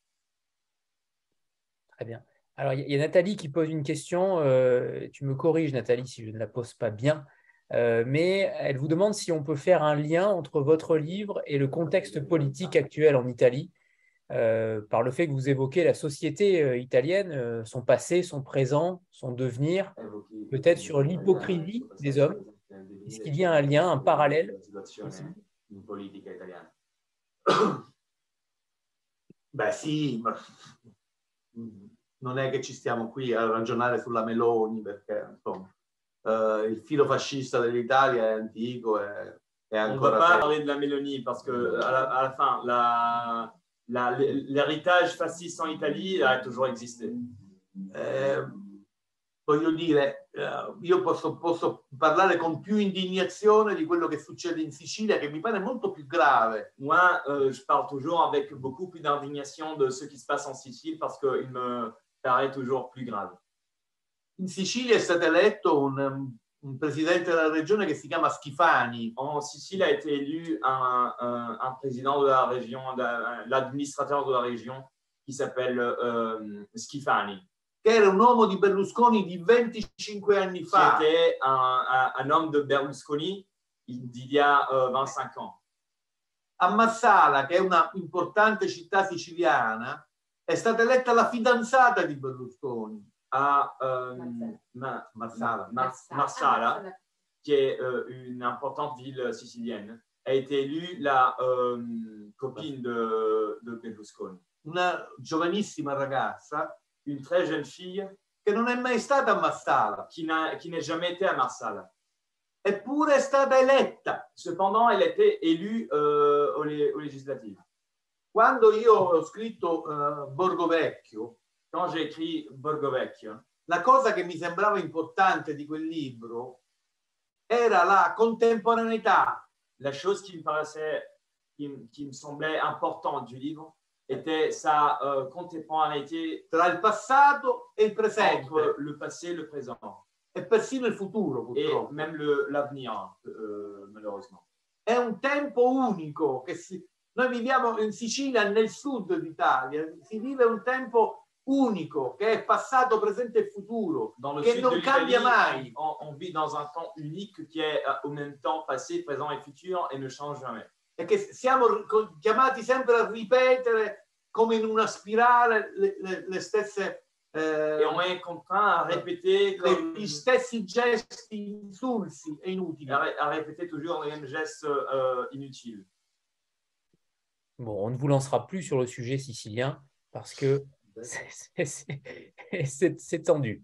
Très bien. Alors, il y a Nathalie qui pose une question. Tu me corriges, Nathalie, si je ne la pose pas bien. Mais elle vous demande si on peut faire un lien entre votre livre et le contexte politique actuel en Italie, par le fait que vous évoquez la société italienne, son passé, son présent, son devenir, peut-être sur l'hypocrisie des hommes. Est-ce qu'il y a un lien, un parallèle In politica italiana. Beh sì, ma non è che ci stiamo qui a ragionare sulla Meloni, perché insomma, il filo fascista dell'Italia è antico, è ancora... On ne va pas parler de la Meloni parce que à la fin, l'héritage fasciste en Italie a toujours existé. Voglio dire, io posso parlare con più indignazione di quello che succede in Sicilia, che mi pare molto più grave. Moi, je parle toujours avec beaucoup plus d'indignation de ce qui se passe en Sicile parce qu'il me paraît toujours plus grave. In Sicilia è stato eletto un presidente della regione che si chiama Schifani. En Sicile a été élu un président de la région, l'administrateur de la région qui s'appelle Schifani. Che era un uomo di Berlusconi di 25 anni fa. C'était un homme de Berlusconi d'il y a 25 ans. A Marsala, che è una importante città siciliana, è stata eletta la fidanzata di Berlusconi. À Marsala, qui est une importante ville sicilienne, a été élue la copine de Berlusconi. Una giovanissima ragazza, une très jeune fille che non è mai stata a Marsala, qui n'est jamais été à Marsala. Eppure è stata eletta. Cependant, elle a été élue aux législatives. Quando io ho scritto Borgo Vecchio, quand j'ai écrit Borgo Vecchio, la cosa che mi sembrava importante di quel libro era la contemporaneità. La chose qui me semblait importante du livre était sa contemporanéité tra il passato e il presente, entre le passé et le présent, e persino il futuro, purtroppo. Et même l'avenir, malheureusement. È un tempo unico che noi viviamo in Sicilia, nel sud d'Italia, si vive un tempo unico che è passato, presente e futuro, che non cambia mai. On vit dans un temps unique qui est en même temps passé, présent et futur et ne change jamais. E che siamo chiamati sempre a ripetere come in una spirale le stesse et on est contraint à répéter gli stessi gesti insulsi e inutili, à répéter toujours les mêmes gestes inutiles. Bon, on ne vous lancera plus sur le sujet sicilien parce que c'est tendu,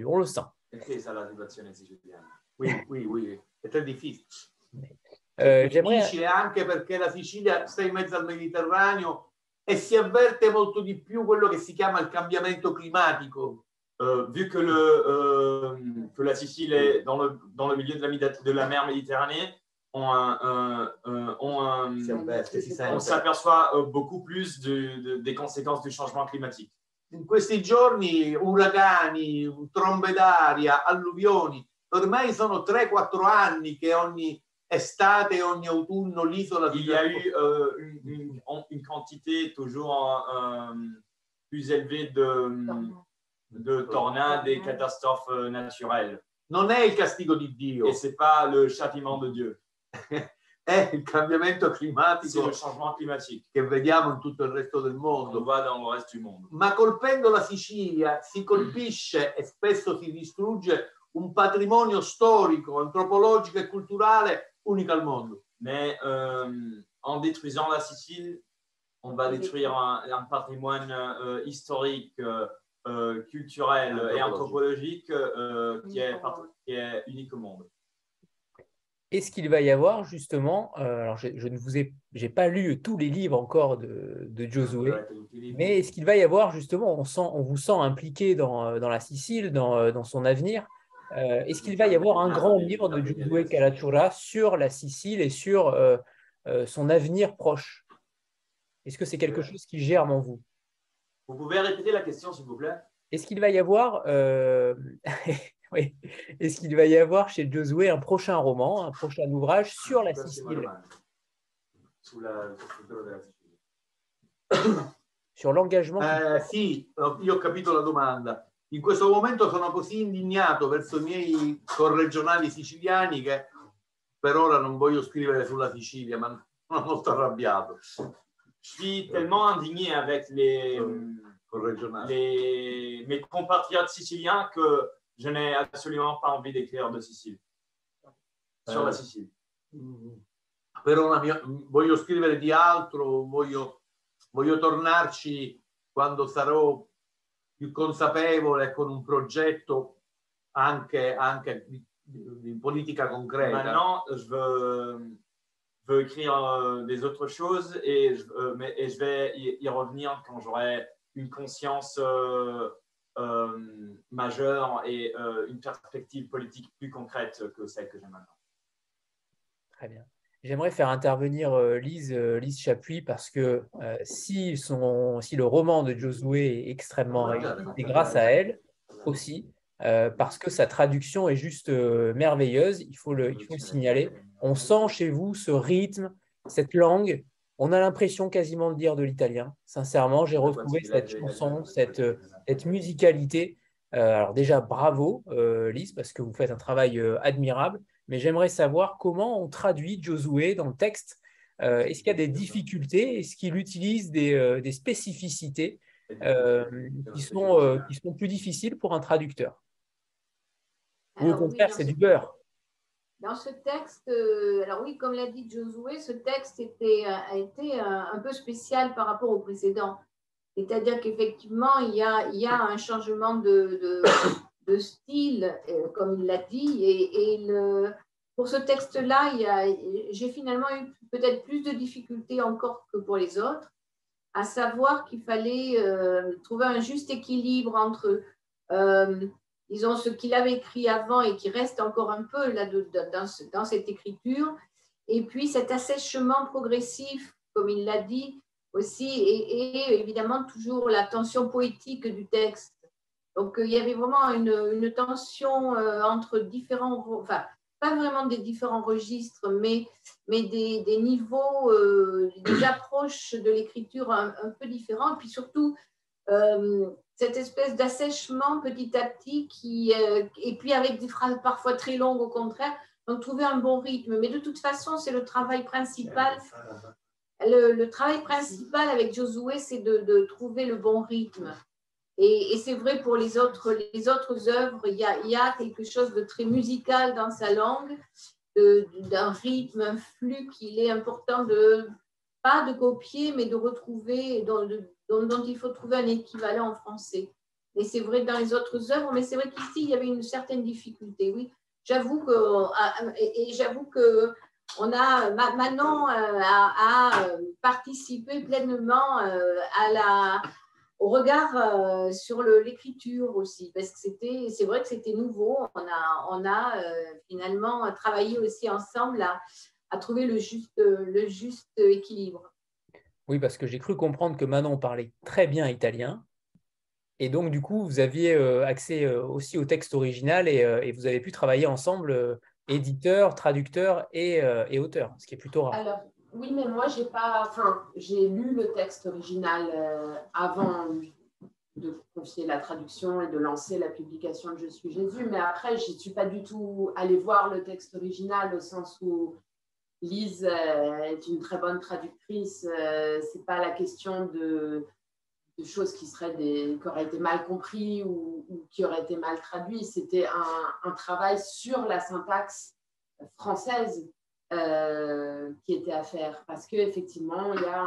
on le sent. Oui, è très difficile. J'aimerais... Difficile anche perché la Sicilia sta in mezzo al Mediterraneo e si avverte molto di più quello che si chiama il cambiamento climatico. vu que, que la Sicile est dans le milieu de la mer Méditerranée, on s'aperçoit beaucoup plus des conséquences du changement climatique. In questi giorni uragani, trombe d'aria, alluvioni, ormai sono 3-4 anni che ogni estate, ogni autunno l'isola... Il y a eu une quantité toujours plus élevée de tornades et catastrophes naturelles. Non è il castigo di Dio. Et ce n'est pas le châtiment de Dieu. È il cambiamento C'est climatico le changement climatique. che vediamo in tutto il resto del On mondo. le voit dans le reste du monde. Ma colpendo la Sicilia si colpisce e spesso si distrugge un patrimonio storico, antropologico e culturale unico al mondo. Mais en détruisant la Sicile, on va détruire un patrimoine historique, culturel et anthropologique qui est unique au monde. Est-ce qu'il va y avoir justement, alors je ne vous j'ai pas lu tous les livres encore de Josué, mais est-ce qu'il va y avoir justement, on vous sent impliqué dans la Sicile, dans son avenir, est-ce qu'il va y avoir un grand livre de Josué Calachura sur la Sicile et sur son avenir proche? Est-ce que c'est quelque chose qui germe en vous? Vous pouvez répéter la question, s'il vous plaît? Est-ce qu'il va y avoir, oui, est-ce qu'il va y avoir chez Josué un prochain roman, un prochain ouvrage sur la Sicile? Sur l'engagement? Sì, io ho capito la domanda. In questo momento sono così indignato verso i miei corregionali siciliani che per ora non voglio scrivere sulla Sicilia, ma sono molto arrabbiato. Je suis tellement indigné avec mes compatriotes siciliens que je n'ai absolument pas envie d'écrire de Sicile, sur la Sicile. Per una voglio scrivere di altro, voglio tornarci quando sarò più consapevole con un progetto anche di politica concreta. Maintenant, je veux écrire des autres choses et je vais y revenir quand j'aurai une conscience majeure et une perspective politique plus concrète que celle que j'ai maintenant. Très bien. J'aimerais faire intervenir Lise Chapuis parce que si le roman de Josué est extrêmement réussi, c'est grâce à elle aussi, parce que sa traduction est juste merveilleuse, il faut le signaler. On sent chez vous ce rythme, cette langue. On a l'impression quasiment de dire de l'italien. Sincèrement, j'ai retrouvé cette chanson, cette musicalité. Alors déjà, bravo Lise, parce que vous faites un travail admirable. Mais j'aimerais savoir comment on traduit Josué dans le texte. Est-ce qu'il y a des difficultés? Est-ce qu'il utilise des spécificités qui sont plus difficiles pour un traducteur? Ou au contraire, c'est du beurre? Dans ce texte, alors oui, comme l'a dit Josué, ce texte a été un peu spécial par rapport au précédent. C'est-à-dire qu'effectivement, il y a un changement de style, comme il l'a dit, pour ce texte-là, j'ai finalement eu peut-être plus de difficultés encore que pour les autres, à savoir qu'il fallait trouver un juste équilibre entre, disons, ce qu'il avait écrit avant et qui reste encore un peu là dans cette écriture, et puis cet assèchement progressif, comme il l'a dit aussi, et évidemment toujours la tension poétique du texte. Donc, il y avait vraiment une tension entre différents, enfin, pas vraiment des différents registres, mais des niveaux, des approches de l'écriture un peu différents. Et puis surtout, cette espèce d'assèchement petit à petit, et puis avec des phrases parfois très longues au contraire. Donc, trouver un bon rythme. Mais de toute façon, c'est le travail principal. Le travail principal avec Josué, c'est de trouver le bon rythme. Et c'est vrai pour les autres œuvres, il y a quelque chose de très musical dans sa langue, d'un rythme, un flux qu'il est important pas de copier, mais de retrouver, dont il faut trouver un équivalent en français. Et c'est vrai dans les autres œuvres, mais c'est vrai qu'ici, il y avait une certaine difficulté, oui. J'avoue que Manon a participé pleinement à au regard sur l'écriture aussi, parce que c'est vrai que c'était nouveau. On a finalement travaillé aussi ensemble à trouver le juste équilibre. Oui, parce que j'ai cru comprendre que Manon parlait très bien italien. Et donc, du coup, vous aviez accès aussi au texte original et vous avez pu travailler ensemble, éditeur, traducteur et auteur, ce qui est plutôt rare. Alors, oui, mais moi, j'ai lu le texte original avant de confier la traduction et de lancer la publication de Je suis Jésus, mais après, je ne suis pas du tout allée voir le texte original au sens où Lise est une très bonne traductrice. Ce n'est pas la question de choses qui auraient été mal compris ou qui auraient été mal traduits. C'était un travail sur la syntaxe française qui était à faire, parce qu'effectivement, il y a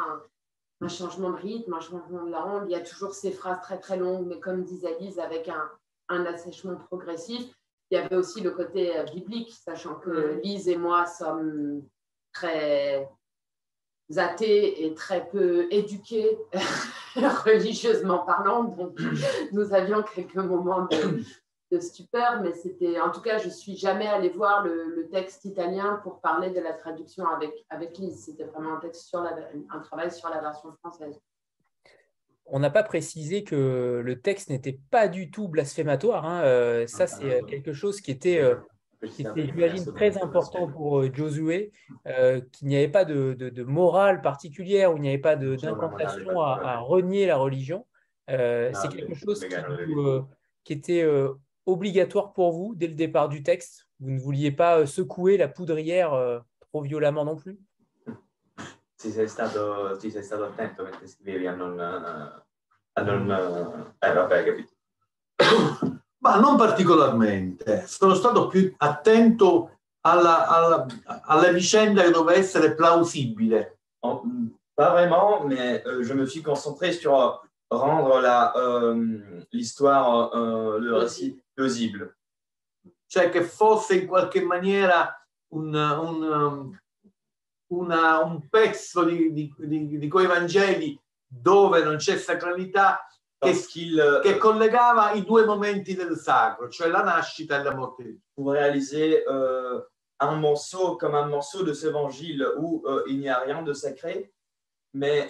un changement de rythme, un changement de langue, il y a toujours ces phrases très très longues, mais comme disait Lise, avec un assèchement progressif. Il y avait aussi le côté biblique, sachant que Lise et moi sommes très athées et très peu éduqués religieusement parlant, donc nous avions quelques moments de stupeur, mais c'était, en tout cas, je ne suis jamais allée voir le texte italien pour parler de la traduction avec Lise. C'était vraiment un travail sur la version française. On n'a pas précisé que le texte n'était pas du tout blasphématoire, hein. Ça, c'est quelque chose qui était j'imagine, très important pour Josué, qu'il n'y avait pas de morale particulière, où il n'y avait pas d'incantation à renier la religion. C'est quelque chose qui était obligatoire pour vous dès le départ du texte. Vous ne vouliez pas secouer la poudrière trop violemment non plus. Ti sei stato attento mentre scrivevi a non vabbè, capito. Ma non particolarmente, sono stato più attento alla vicenda che doveva essere plausibile. Pas vraiment, mais je me suis concentré sur rendre l'histoire, le récit plausible. Cioè che fosse in qualche maniera un pezzo di quei Vangeli dove non c'è sacralità, che collegava i due momenti del sacro, cioè la nascita e la morte. Pour réaliser un morceau comme un morceau de cet évangile où il n'y a rien de sacré, mais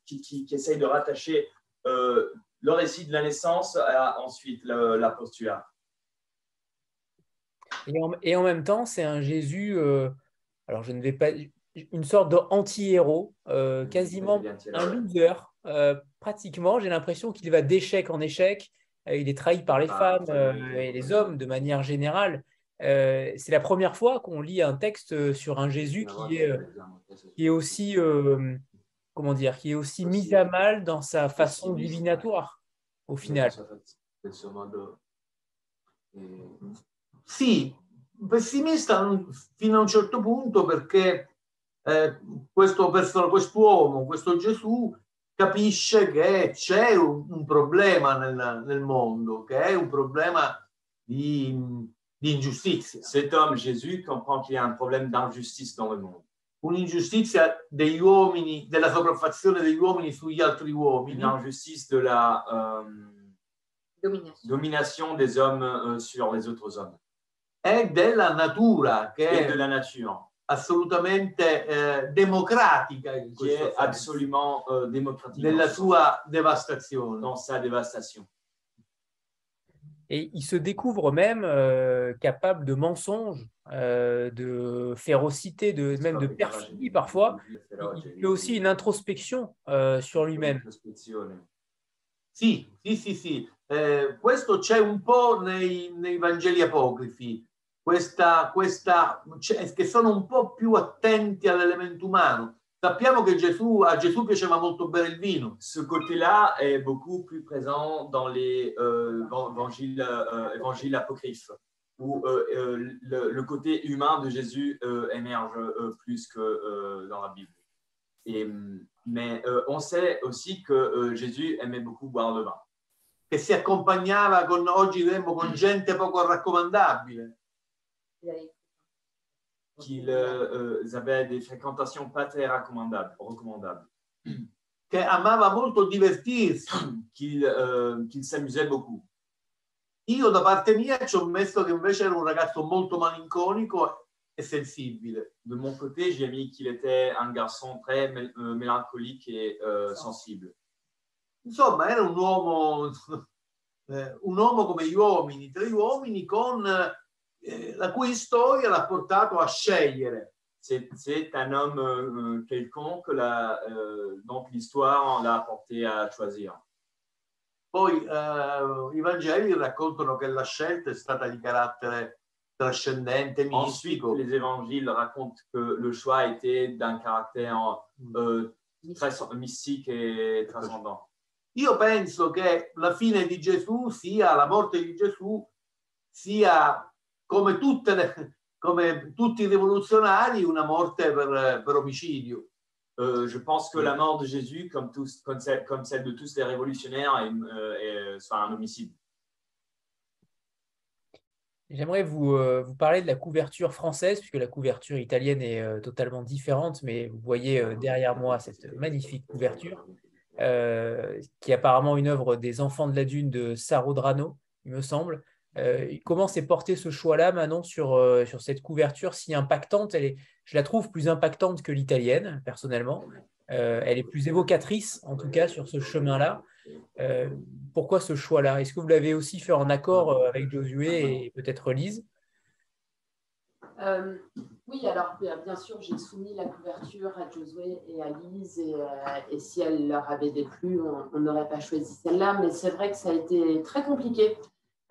qui essaye de rattacher le récit de la naissance à ensuite la postulat. Et en même temps, c'est un Jésus, alors je ne vais pas, une sorte d'anti-héros, quasiment un loser. Pratiquement, j'ai l'impression qu'il va d'échec en échec. Il est trahi par les femmes et les hommes de manière générale. C'est la première fois qu'on lit un texte sur un Jésus qui est aussi, comment dire, qui est aussi mis à mal dans sa façon divinatoire, au final. Sì, pessimista fino a un certo punto, perché quest'uomo, questo Gesù, capisce che c'è un problema nel mondo, che è un problema di ingiustizia. Cet homme, Jésus, comprend qu'il y a un problème d'injustice dans le monde. Un'ingiustizia degli uomini, della sopraffazione degli uomini sugli altri uomini. L'injustice de la domination des hommes sur les autres hommes. E della natura, che è della natura. Assolutamente democratica, in qui est absolument démocratique nella sua devastazione. Dans sa dévastation. Et il se découvre même capable de mensonges, de férocité, même de perfidie parfois. Il fait aussi une introspection sur lui-même. Sì. Questo c'è un po' nei Vangeli apocrifi, che sono un po' più attenti all'elemento umano. Sappiamo che a Gesù piaceva molto bere il vino. Ce côté-là est beaucoup plus présent dans les évangiles apocryphes, où le côté humain de Jésus émerge plus que dans la Bible. Mais on sait aussi que Jésus aimait beaucoup boire le vin. Che si accompagnava oggi diremmo, con gente poco raccomandabile. Qu'ils avaient des fréquentations pas très recommandables. che amava molto divertirsi. Qu'il s'amusait beaucoup. Io da parte mia ci ho messo che invece era un ragazzo molto malinconico e sensibile. De mon côté, j'ai mis qu'il était un garçon très mélancolique et sensible. Insomma, era un uomo come gli uomini, tra gli uomini, con la cui storia l'ha portato a scegliere. C'est un homme quelconque dont l'histoire l'a porté à choisir. Poi i Vangeli raccontano che la scelta è stata di carattere trascendente, Ensuite, mistico. les évangiles racontent que le choix était d'un caractère très mystique et transcendant. Io penso che la fine di Gesù sia, la morte di Gesù sia come tutti i rivoluzionari, una morte per omicidio. Je pense que la mort de Jésus, comme celle de tous les révolutionnaires, soit un homicide. J'aimerais vous parler de la couverture française, puisque la couverture italienne est totalement différente, mais vous voyez derrière moi cette magnifique couverture, qui est apparemment une œuvre des Enfants de la Dune de Saro Drano, il me semble. Comment s'est porté ce choix-là, Manon, sur cette couverture si impactante? Je la trouve plus impactante que l'italienne, personnellement. Elle est plus évocatrice, en tout cas, sur ce chemin-là. Pourquoi ce choix-là? Est-ce que vous l'avez aussi fait en accord avec Josué et peut-être Lise? Oui, alors bien sûr, j'ai soumis la couverture à Josué et à Lise, et si elle leur avait déplu, on n'aurait pas choisi celle-là, mais c'est vrai que ça a été très compliqué.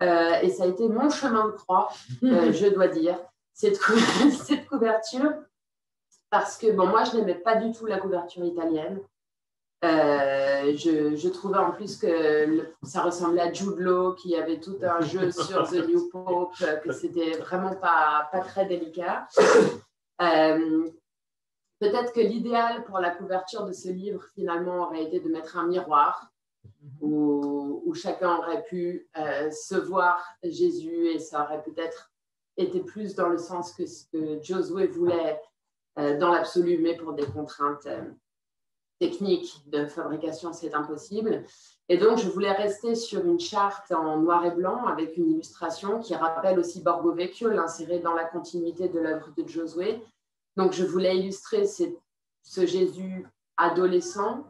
Et ça a été mon chemin de croix, je dois dire, cette couverture, parce que bon, moi, je n'aimais pas du tout la couverture italienne. Je trouvais en plus que ça ressemblait à Jude Law, qui avait tout un jeu sur The New Pope, que c'était vraiment pas très délicat. Peut-être que l'idéal pour la couverture de ce livre, finalement, aurait été de mettre un miroir où chacun aurait pu se voir Jésus, et ça aurait peut-être été plus dans le sens que ce que Josué voulait dans l'absolu, mais pour des contraintes techniques de fabrication, c'est impossible. Et donc, je voulais rester sur une charte en noir et blanc avec une illustration qui rappelle aussi Borgo Vecchio, l'insérer dans la continuité de l'œuvre de Josué. Donc, je voulais illustrer ce Jésus adolescent,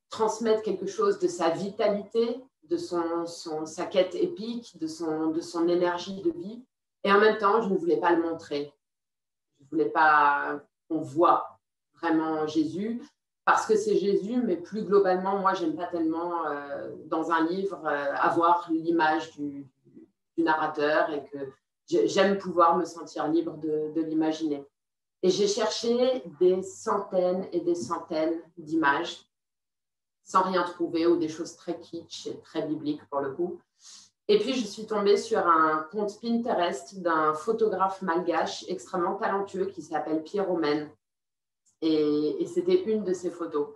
transmettre quelque chose de sa vitalité, de sa quête épique, de son énergie de vie. Et en même temps, je ne voulais pas le montrer. Je ne voulais pas qu'on voit vraiment Jésus, parce que c'est Jésus, mais plus globalement, moi, je n'aime pas tellement, dans un livre, avoir l'image du narrateur, et que j'aime pouvoir me sentir libre de l'imaginer. Et j'ai cherché des centaines et des centaines d'images, sans rien trouver, ou des choses très kitsch et très bibliques pour le coup. Et puis, je suis tombée sur un compte Pinterest d'un photographe malgache extrêmement talentueux qui s'appelle Piero Men. Et c'était une de ses photos.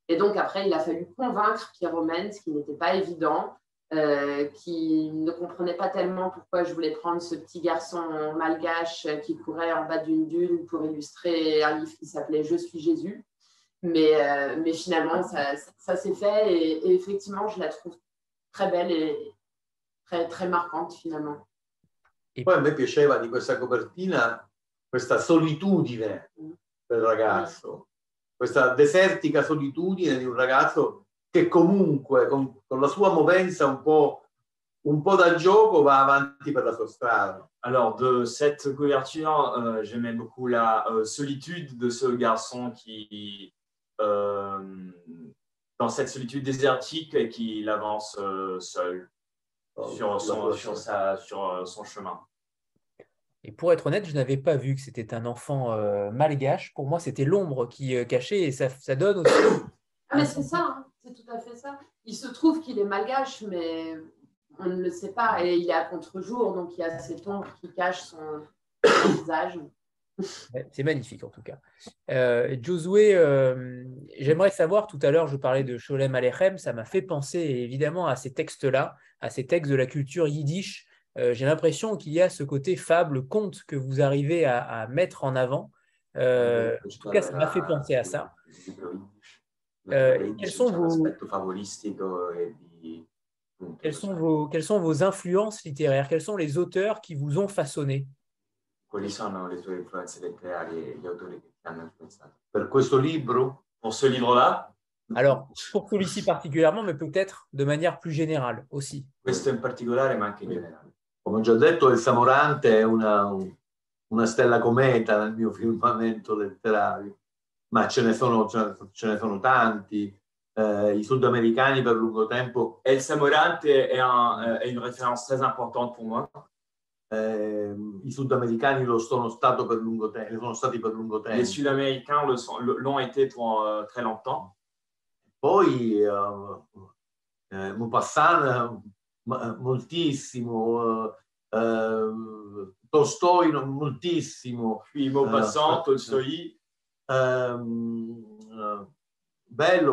Et donc, après, il a fallu convaincre Piero Men, ce qui n'était pas évident, qui ne comprenait pas tellement pourquoi je voulais prendre ce petit garçon malgache qui courait en bas d'une dune pour illustrer un livre qui s'appelait « Je suis Jésus ». Mais finalement, ça s'est fait, et effectivement, je la trouve très belle et très, très marquante finalement. E poi a me piaceva di questa copertina questa solitudine del ragazzo, questa desertica solitudine di un ragazzo che comunque con la sua movenza un po' da gioco va avanti per la sua strada. Alors, de cette couverture, j'aimais beaucoup la solitude de ce garçon qui, dans cette solitude désertique, et qui avance seul sur son chemin. Et pour être honnête, je n'avais pas vu que c'était un enfant malgache. Pour moi, c'était l'ombre qui cachait, et ça donne aussi... Mais c'est ça, hein, c'est tout à fait ça. Il se trouve qu'il est malgache, mais on ne le sait pas, et il est à contre-jour, donc il y a cette ombre qui cache son visage. C'est magnifique en tout cas. Josué, j'aimerais savoir, tout à l'heure je parlais de Sholem Aleichem, ça m'a fait penser évidemment à ces textes-là, à ces textes de la culture yiddish. J'ai l'impression qu'il y a ce côté fable, conte que vous arrivez à mettre en avant. En tout cas, ça m'a fait penser à ça. Quels sont vos influences littéraires? Quels sont les auteurs qui vous ont façonné? Quali sono le tue influenze letterarie e gli autori che ti hanno influenzato? Per questo libro? Pour ce livre-là? Alors, pour celui-ci particulièrement, mais peut-être de manière plus générale aussi. Questo in particolare, ma anche in generale. Come ho già detto, Il Samorante è una stella cometa nel mio firmamento letterario, ma ce ne sono tanti. I sudamericani per lungo tempo. El Samorante est une référence très importante pour moi. I sudamericani sono stati per lungo tempo. Les Sud-Américains l'ont été pour très longtemps. Poi Maupassant moltissimo, Tolstoi moltissimo. Puis Maupassant, Tolstoi.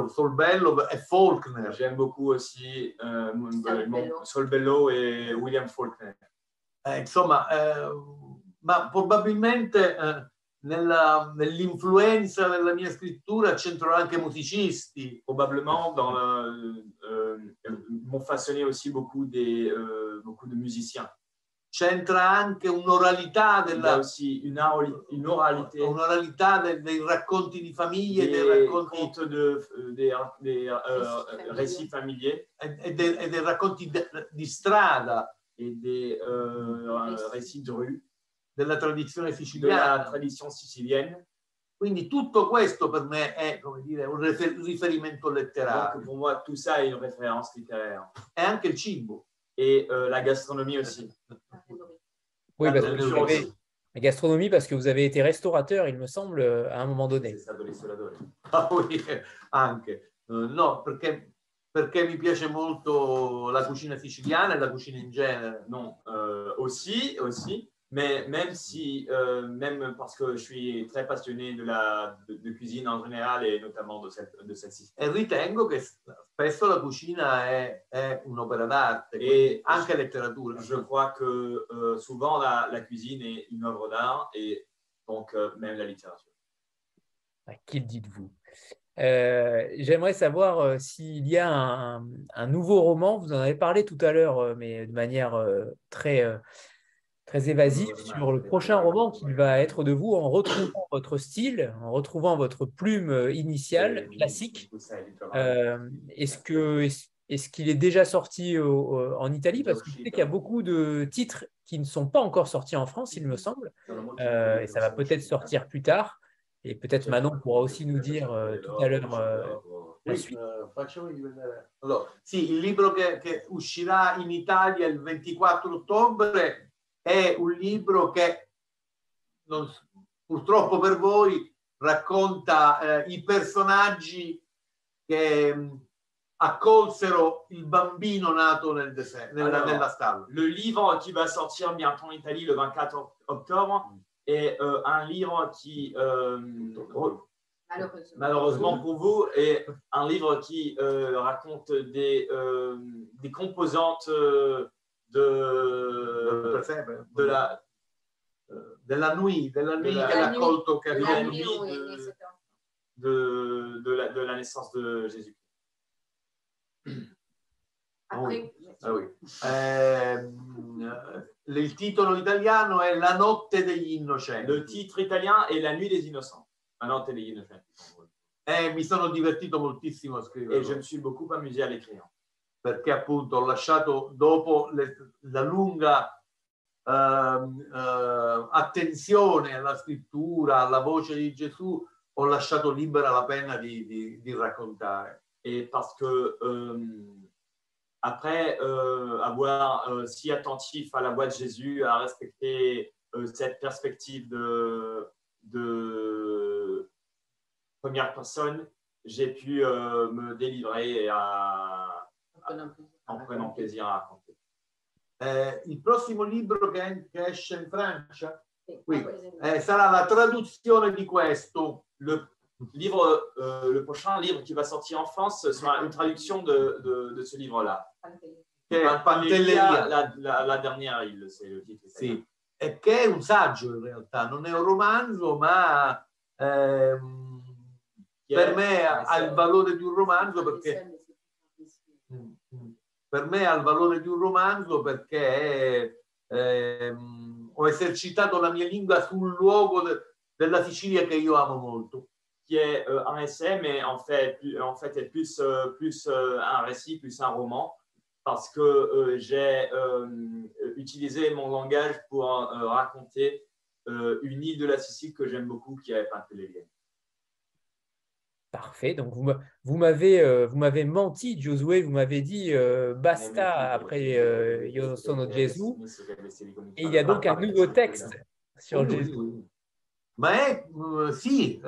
Solbello e Faulkner. J'aime beaucoup aussi Solbello e William Faulkner. Insomma, ma probabilmente nell'influenza della mia scrittura c'entrano anche musicisti. Probablement m'ont façonné aussi beaucoup de musiciens. C'entra anche un'oralità un'oralità dei racconti di famiglie, dei racconti des récits familiers e dei racconti di strada et des récits de rue, della tradizione de la siciliana. tradition sicilienne. Quindi tutto questo per me è, come dire, un riferimento letterario. Donc pour moi, tout ça est une référence littéraire. E anche il cibo. Et la gastronomie aussi. Oui, parce que la gastronomie, parce que vous avez été restaurateur, il me semble, à un moment donné. Ah oui, anche. No, perché mi piace molto la cucina siciliana e la cucina in genere. Non, aussi, mais même parce que je suis très passionné de cuisine en général et notamment de celle-ci. E ritengo che spesso la cucina è un'opera d'arte, e anche letteratura. Je crois que souvent la cuisine est une œuvre d'art et donc même la littérature. Qu'il dites-vous? J'aimerais savoir s'il y a un nouveau roman, vous en avez parlé tout à l'heure, mais de manière très évasive, sur le prochain roman qui va être de vous en retrouvant votre style, en retrouvant votre plume initiale, classique. Est-ce qu'il est déjà sorti en Italie? Parce que je sais qu'il y a beaucoup de titres qui ne sont pas encore sortis en France, il me semble, et ça va peut-être sortir plus tard. Et peut-être Manon pourra aussi nous dire tout à l'heure la suite. Allora, sì, il libro che uscirà in Italia il 24 ottobre è un libro che purtroppo per voi racconta i personaggi che accolsero il bambino nato nel deserto, nella stalla. Le livre qui va sortir bientôt en Italie le 24 octobre est un livre qui, malheureusement pour vous, est un livre qui raconte des composantes della nuit che l'ha accolto, de la naissance de Jésus. Il titolo italiano è La notte degli innocenti. Le titre italien è La nuit des innocents. La notte degli innocenti. Mi sono divertito moltissimo a scrivere. Et je me suis beaucoup amusé à l'écrire. Perché appunto ho lasciato, dopo la lunga attenzione alla scrittura, alla voce di Gesù, ho lasciato libera la penna di raccontare. Et parce que après avoir si attentif à la voix de Jésus, à respecter cette perspective de première personne, j'ai pu me délivrer en prenant plaisir à raconter. Il prossimo libro che esce in Francia sarà la traduzione di questo. Le prochain livre qui va sortir en France sera une traduction de ce livre-là. Pantelleria, la dernière île, c'est le titre. Sì, e che è un saggio in realtà, non è un romanzo, ma qui per me ha il valore di un romanzo perché ho esercitato la mia lingua sul luogo della Sicilia che io amo molto. Qui est un essai, mais en fait est plus un récit, plus un roman, parce que j'ai utilisé mon langage pour raconter une île de la Sicile que j'aime beaucoup, qui est Pantelleria. Parfait. Donc, vous m'avez menti, Giosuè. Vous m'avez dit basta après Io sono Gesù. Et il y a donc un nouveau texte sur Gesù. Ma sì.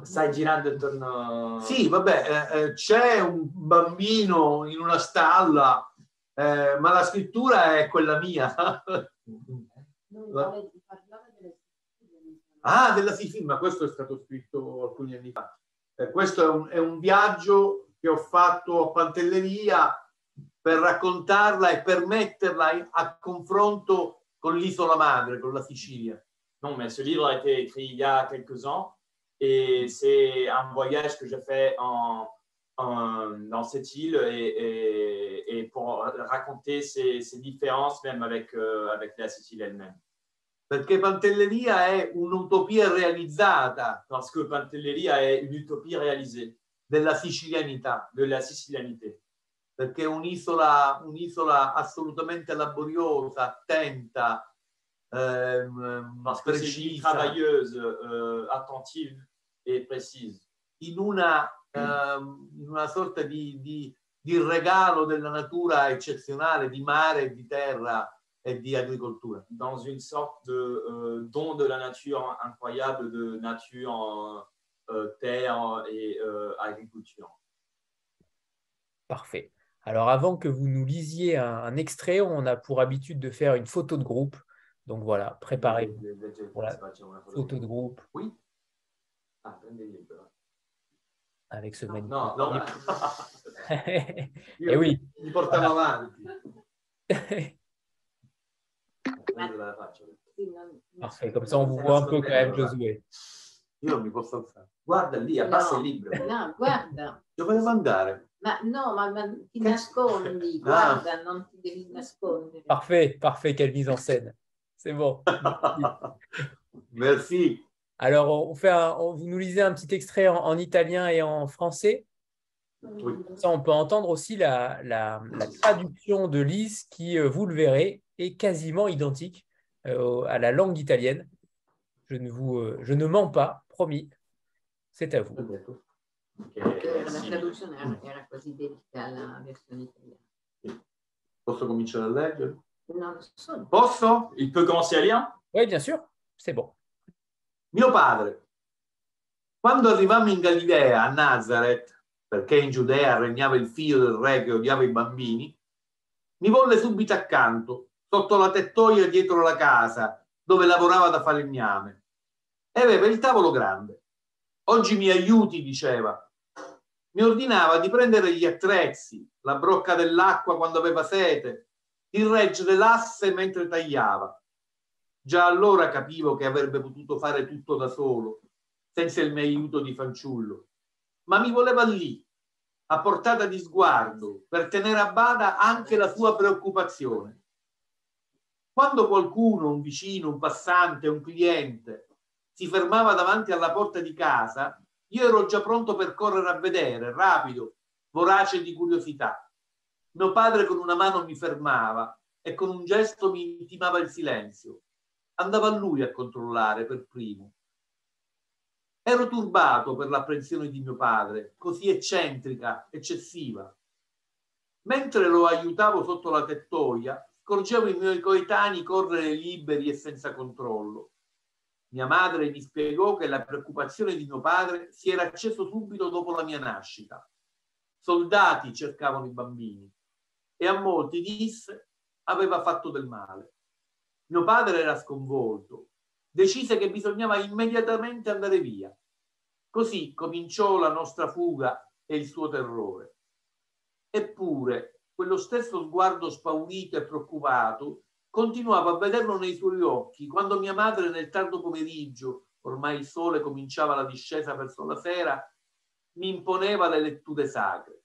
Stai girando intorno. Sì, vabbè, c'è un bambino in una stalla, ma la scrittura è quella mia. Ah, della Sicilia, ma questo è stato scritto alcuni anni fa. Questo è un viaggio che ho fatto a Pantelleria per raccontarla e per metterla a confronto con l'isola madre, con la Sicilia. Non, mais ce livre a été écrit il y a quelques ans et c'est un voyage que j'ai fait dans cette île et pour raconter ces différences même avec la Sicile elle-même. Perché Pantelleria è un'utopia realizzata. Parce que Pantelleria è un'utopia réalisée. Della sicilianità. De la sicilianité. Perché è un'isola assolutamente laboriosa, attenta, parce que c'est une travailleuse, attentive et précise. In una sorta di regalo della natura eccezionale, di mare e di terra et d'agriculture. Dans une sorte de don de la nature incroyable, de nature, terre et agriculture. Parfait. Alors, avant que vous nous lisiez un extrait, on a pour habitude de faire une photo de groupe. Donc voilà, préparez-vous pour la photo de groupe. Oui. Avec ce magnifique. No. Et oui. Li portavo avanti. Parfait, comme ça on vous voit un peu quand même, Giosuè. Io non mi posso alzare. Guarda lì, abbassa il libro. No, guarda. Dove devo andare? Ma no, ma ti nascondi, guarda, non ti devi nascondere. Parfait, quelle mise en scène. C'est bon. Merci. Alors, vous nous lisez un petit extrait en italien et en français. Oui. Ça, on peut entendre aussi la traduction de Lise qui, vous le verrez, est quasiment identique à la langue italienne. Je ne mens pas, promis. C'est à vous. La traduzione era quasi identica alla versione italiana. Posso cominciare a leggere? Non lo so. Posso? Il peut commencer à lire? Oui, bien sûr, c'est bon. Mio padre, quando arrivammo in Galilea, a Nazareth, perché in Giudea regnava il figlio del re che odiava i bambini, mi volle subito accanto, sotto la tettoia dietro la casa, dove lavorava da falegname. E aveva il tavolo grande. Oggi mi aiuti, diceva. Mi ordinava di prendere gli attrezzi, la brocca dell'acqua quando aveva sete, di reggere l'asse mentre tagliava. Già allora capivo che avrebbe potuto fare tutto da solo, senza il mio aiuto di fanciullo. Ma mi voleva lì, a portata di sguardo, per tenere a bada anche la sua preoccupazione. Quando qualcuno, un vicino, un passante, un cliente, si fermava davanti alla porta di casa, io ero già pronto per correre a vedere, rapido, vorace di curiosità. Mio padre con una mano mi fermava e con un gesto mi intimava il silenzio. Andava a lui a controllare per primo. Ero turbato per l'apprensione di mio padre, così eccentrica, eccessiva. Mentre lo aiutavo sotto la tettoia, scorgevo i miei coetanei correre liberi e senza controllo. Mia madre mi spiegò che la preoccupazione di mio padre si era acceso subito dopo la mia nascita. Soldati cercavano i bambini e a molti, disse, aveva fatto del male. Mio padre era sconvolto. Decise che bisognava immediatamente andare via. Così cominciò la nostra fuga e il suo terrore. Eppure, quello stesso sguardo spaurito e preoccupato continuavo a vederlo nei suoi occhi quando mia madre nel tardo pomeriggio, ormai il sole cominciava la discesa verso la sera, mi imponeva le letture sacre.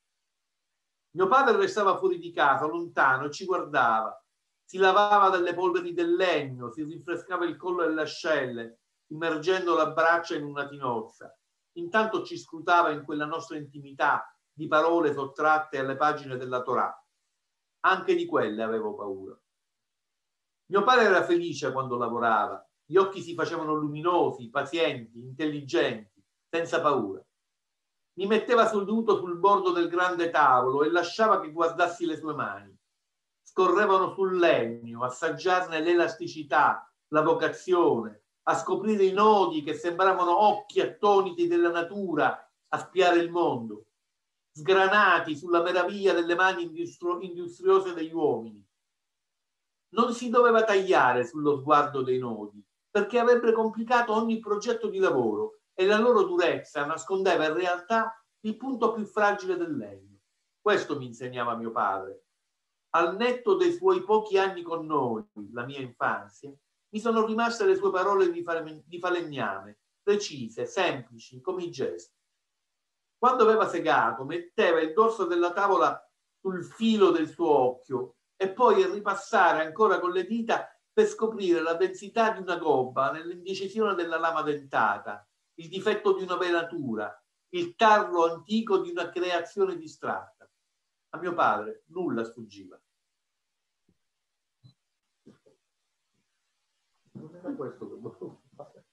Mio padre restava fuori di casa, lontano, e ci guardava. Si lavava dalle polveri del legno, si rinfrescava il collo e le ascelle, immergendo la braccia in una tinozza. Intanto ci scrutava in quella nostra intimità di parole sottratte alle pagine della Torah. Anche di quelle avevo paura. Mio padre era felice quando lavorava. Gli occhi si facevano luminosi, pazienti, intelligenti, senza paura. Mi metteva seduto sul bordo del grande tavolo e lasciava che guardassi le sue mani. Scorrevano sul legno, assaggiarne l'elasticità, la vocazione, a scoprire i nodi che sembravano occhi attoniti della natura a spiare il mondo, sgranati sulla meraviglia delle mani industriose degli uomini. Non si doveva tagliare sullo sguardo dei nodi, perché avrebbe complicato ogni progetto di lavoro e la loro durezza nascondeva in realtà il punto più fragile del legno. Questo mi insegnava mio padre. Al netto dei suoi pochi anni con noi, la mia infanzia, mi sono rimaste le sue parole di falegname, precise, semplici, come i gesti. Quando aveva segato, metteva il dorso della tavola sul filo del suo occhio e poi ripassare ancora con le dita per scoprire la densità di una gobba nell'indecisione della lama dentata, il difetto di una venatura, il tarlo antico di una creazione distratta. A mio padre nulla sfuggiva. Non era questo che volevo fare.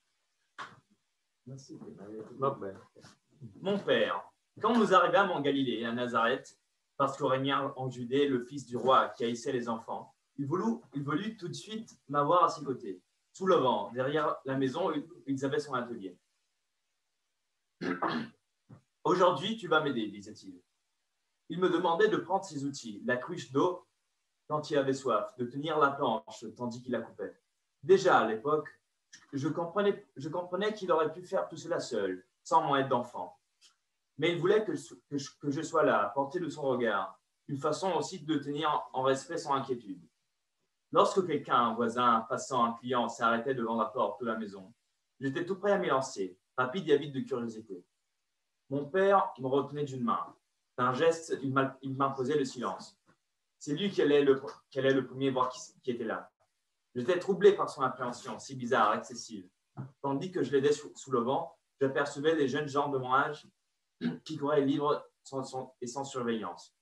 Va bene. Mon père, quand nous arrivâmes en Galilée, à Nazareth, parce que régnait en Judée le fils du roi qui haïssait les enfants, il voulut tout de suite m'avoir à ses côtés. Sous le vent, derrière la maison, ils avaient son atelier. Aujourd'hui, tu vas m'aider, disait-il. Il me demandait de prendre ses outils, la cruche d'eau quand il avait soif, de tenir la planche tandis qu'il la coupait. Déjà à l'époque, je comprenais qu'il aurait pu faire tout cela seul, sans mon aide d'enfant. Mais il voulait que je sois là, à portée de son regard, une façon aussi de tenir en respect son inquiétude. Lorsque quelqu'un, un voisin, un passant, un client, s'arrêtait devant la porte de la maison, j'étais tout prêt à m'y lancer, rapide et avide de curiosité. Mon père me retenait d'une main. D'un geste, il m'imposait le silence. C'est lui qui allait le premier voir qui était là. J'étais troublé par son appréhension, si bizarre, excessive. Tandis que je l'aidais sous le vent, j'apercevais des jeunes gens de mon âge qui couraient libres et sans surveillance.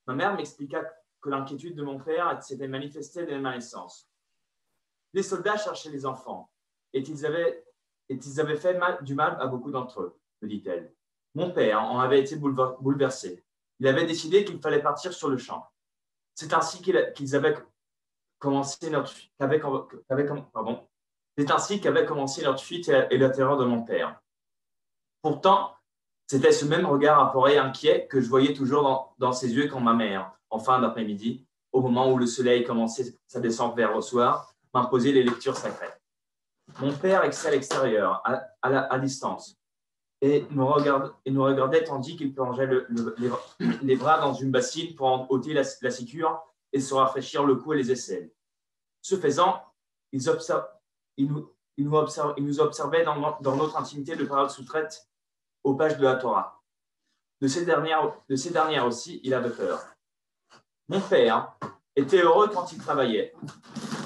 Ma mère m'expliqua que l'inquiétude de mon père s'était manifestée dès ma naissance. Les soldats cherchaient les enfants et ils avaient fait du mal à beaucoup d'entre eux, me dit-elle. Mon père en avait été bouleversé. Il avait décidé qu'il fallait partir sur le champ. C'est ainsi qu'avait commencé notre fuite et la terreur de mon père. Pourtant, c'était ce même regard apeuré et inquiet que je voyais toujours dans ses yeux quand ma mère, en fin d'après-midi, au moment où le soleil commençait sa descente vers le soir, m'imposait les lectures sacrées. Mon père excelle l'extérieur, à distance, et nous regardait tandis qu'il plongeait les bras dans une bassine pour en ôter la sicure et se rafraîchir le cou et les aisselles. Ce faisant, il nous observait dans notre intimité de paroles sous-traites aux pages de la Torah. De ces dernières aussi, il avait peur. Mon père était heureux quand il travaillait.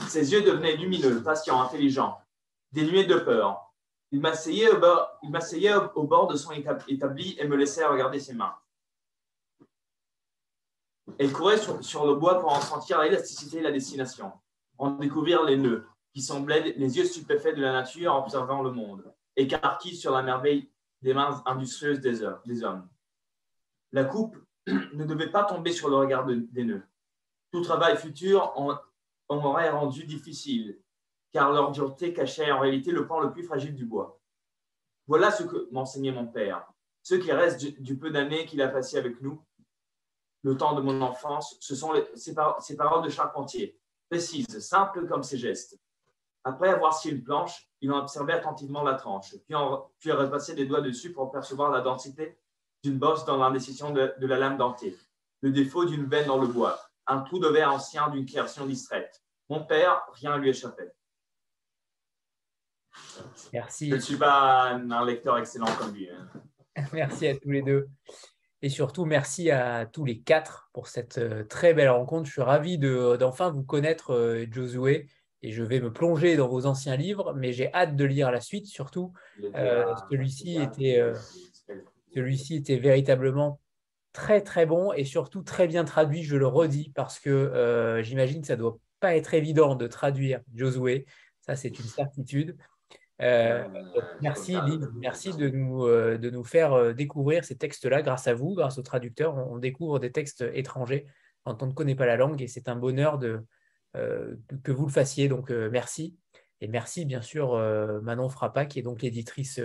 Ses yeux devenaient lumineux, patients, intelligents, dénués de peur. Il m'asseyait au bord de son établi et me laissait regarder ses mains. Elle courait sur le bois pour en sentir l'élasticité et la destination, en découvrir les nœuds, qui semblaient les yeux stupéfaits de la nature en observant le monde, écarquillés sur la merveille des mains industrieuses des hommes. La coupe ne devait pas tomber sur le regard des nœuds. Tout travail futur en aurait rendu difficile, car leur dureté cachait en réalité le pan le plus fragile du bois. Voilà ce que m'enseignait mon père. Ce qui reste du peu d'années qu'il a passé avec nous, le temps de mon enfance, ce sont ces paroles de charpentier, précises, simples comme ses gestes. Après avoir scié une planche, il en observait attentivement la tranche, puis repassait des doigts dessus pour percevoir la densité d'une bosse dans l'indécision de la lame dentée, le défaut d'une veine dans le bois, un trou de verre ancien d'une création distraite. Mon père, rien ne lui échappait. Merci. Je ne suis pas un lecteur excellent comme lui. Merci à tous les deux. Et surtout, merci à tous les quatre pour cette très belle rencontre. Je suis ravi d'enfin vous connaître, Josué, et je vais me plonger dans vos anciens livres, mais j'ai hâte de lire la suite. Surtout, celui-ci était véritablement très, très bon et surtout très bien traduit, je le redis, parce que j'imagine que ça ne doit pas être évident de traduire Josué. Ça, c'est une certitude. Donc merci Lise, merci de nous faire découvrir ces textes-là grâce à vous, grâce aux traducteurs. On découvre des textes étrangers quand on ne connaît pas la langue et c'est un bonheur que vous le fassiez. Donc merci. Et merci bien sûr Manon Frappa qui est donc l'éditrice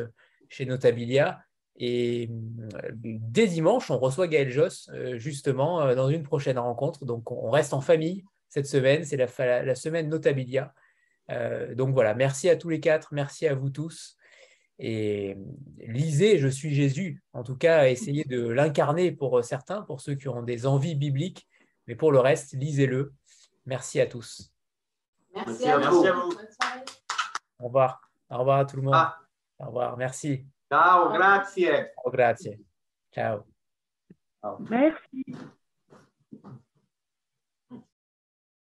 chez Notabilia. Et dès dimanche, on reçoit Gaël Josse justement dans une prochaine rencontre. Donc on reste en famille cette semaine, c'est la semaine Notabilia. Donc voilà, merci à tous les quatre, merci à vous tous. Et lisez Je suis Jésus. En tout cas, essayez de l'incarner pour certains, pour ceux qui ont des envies bibliques. Mais pour le reste, lisez-le. Merci à tous. Merci à vous. Au revoir. Au revoir à tout le monde. Au revoir. Merci. Ciao, grazie. Ciao, grazie. Ciao. Merci.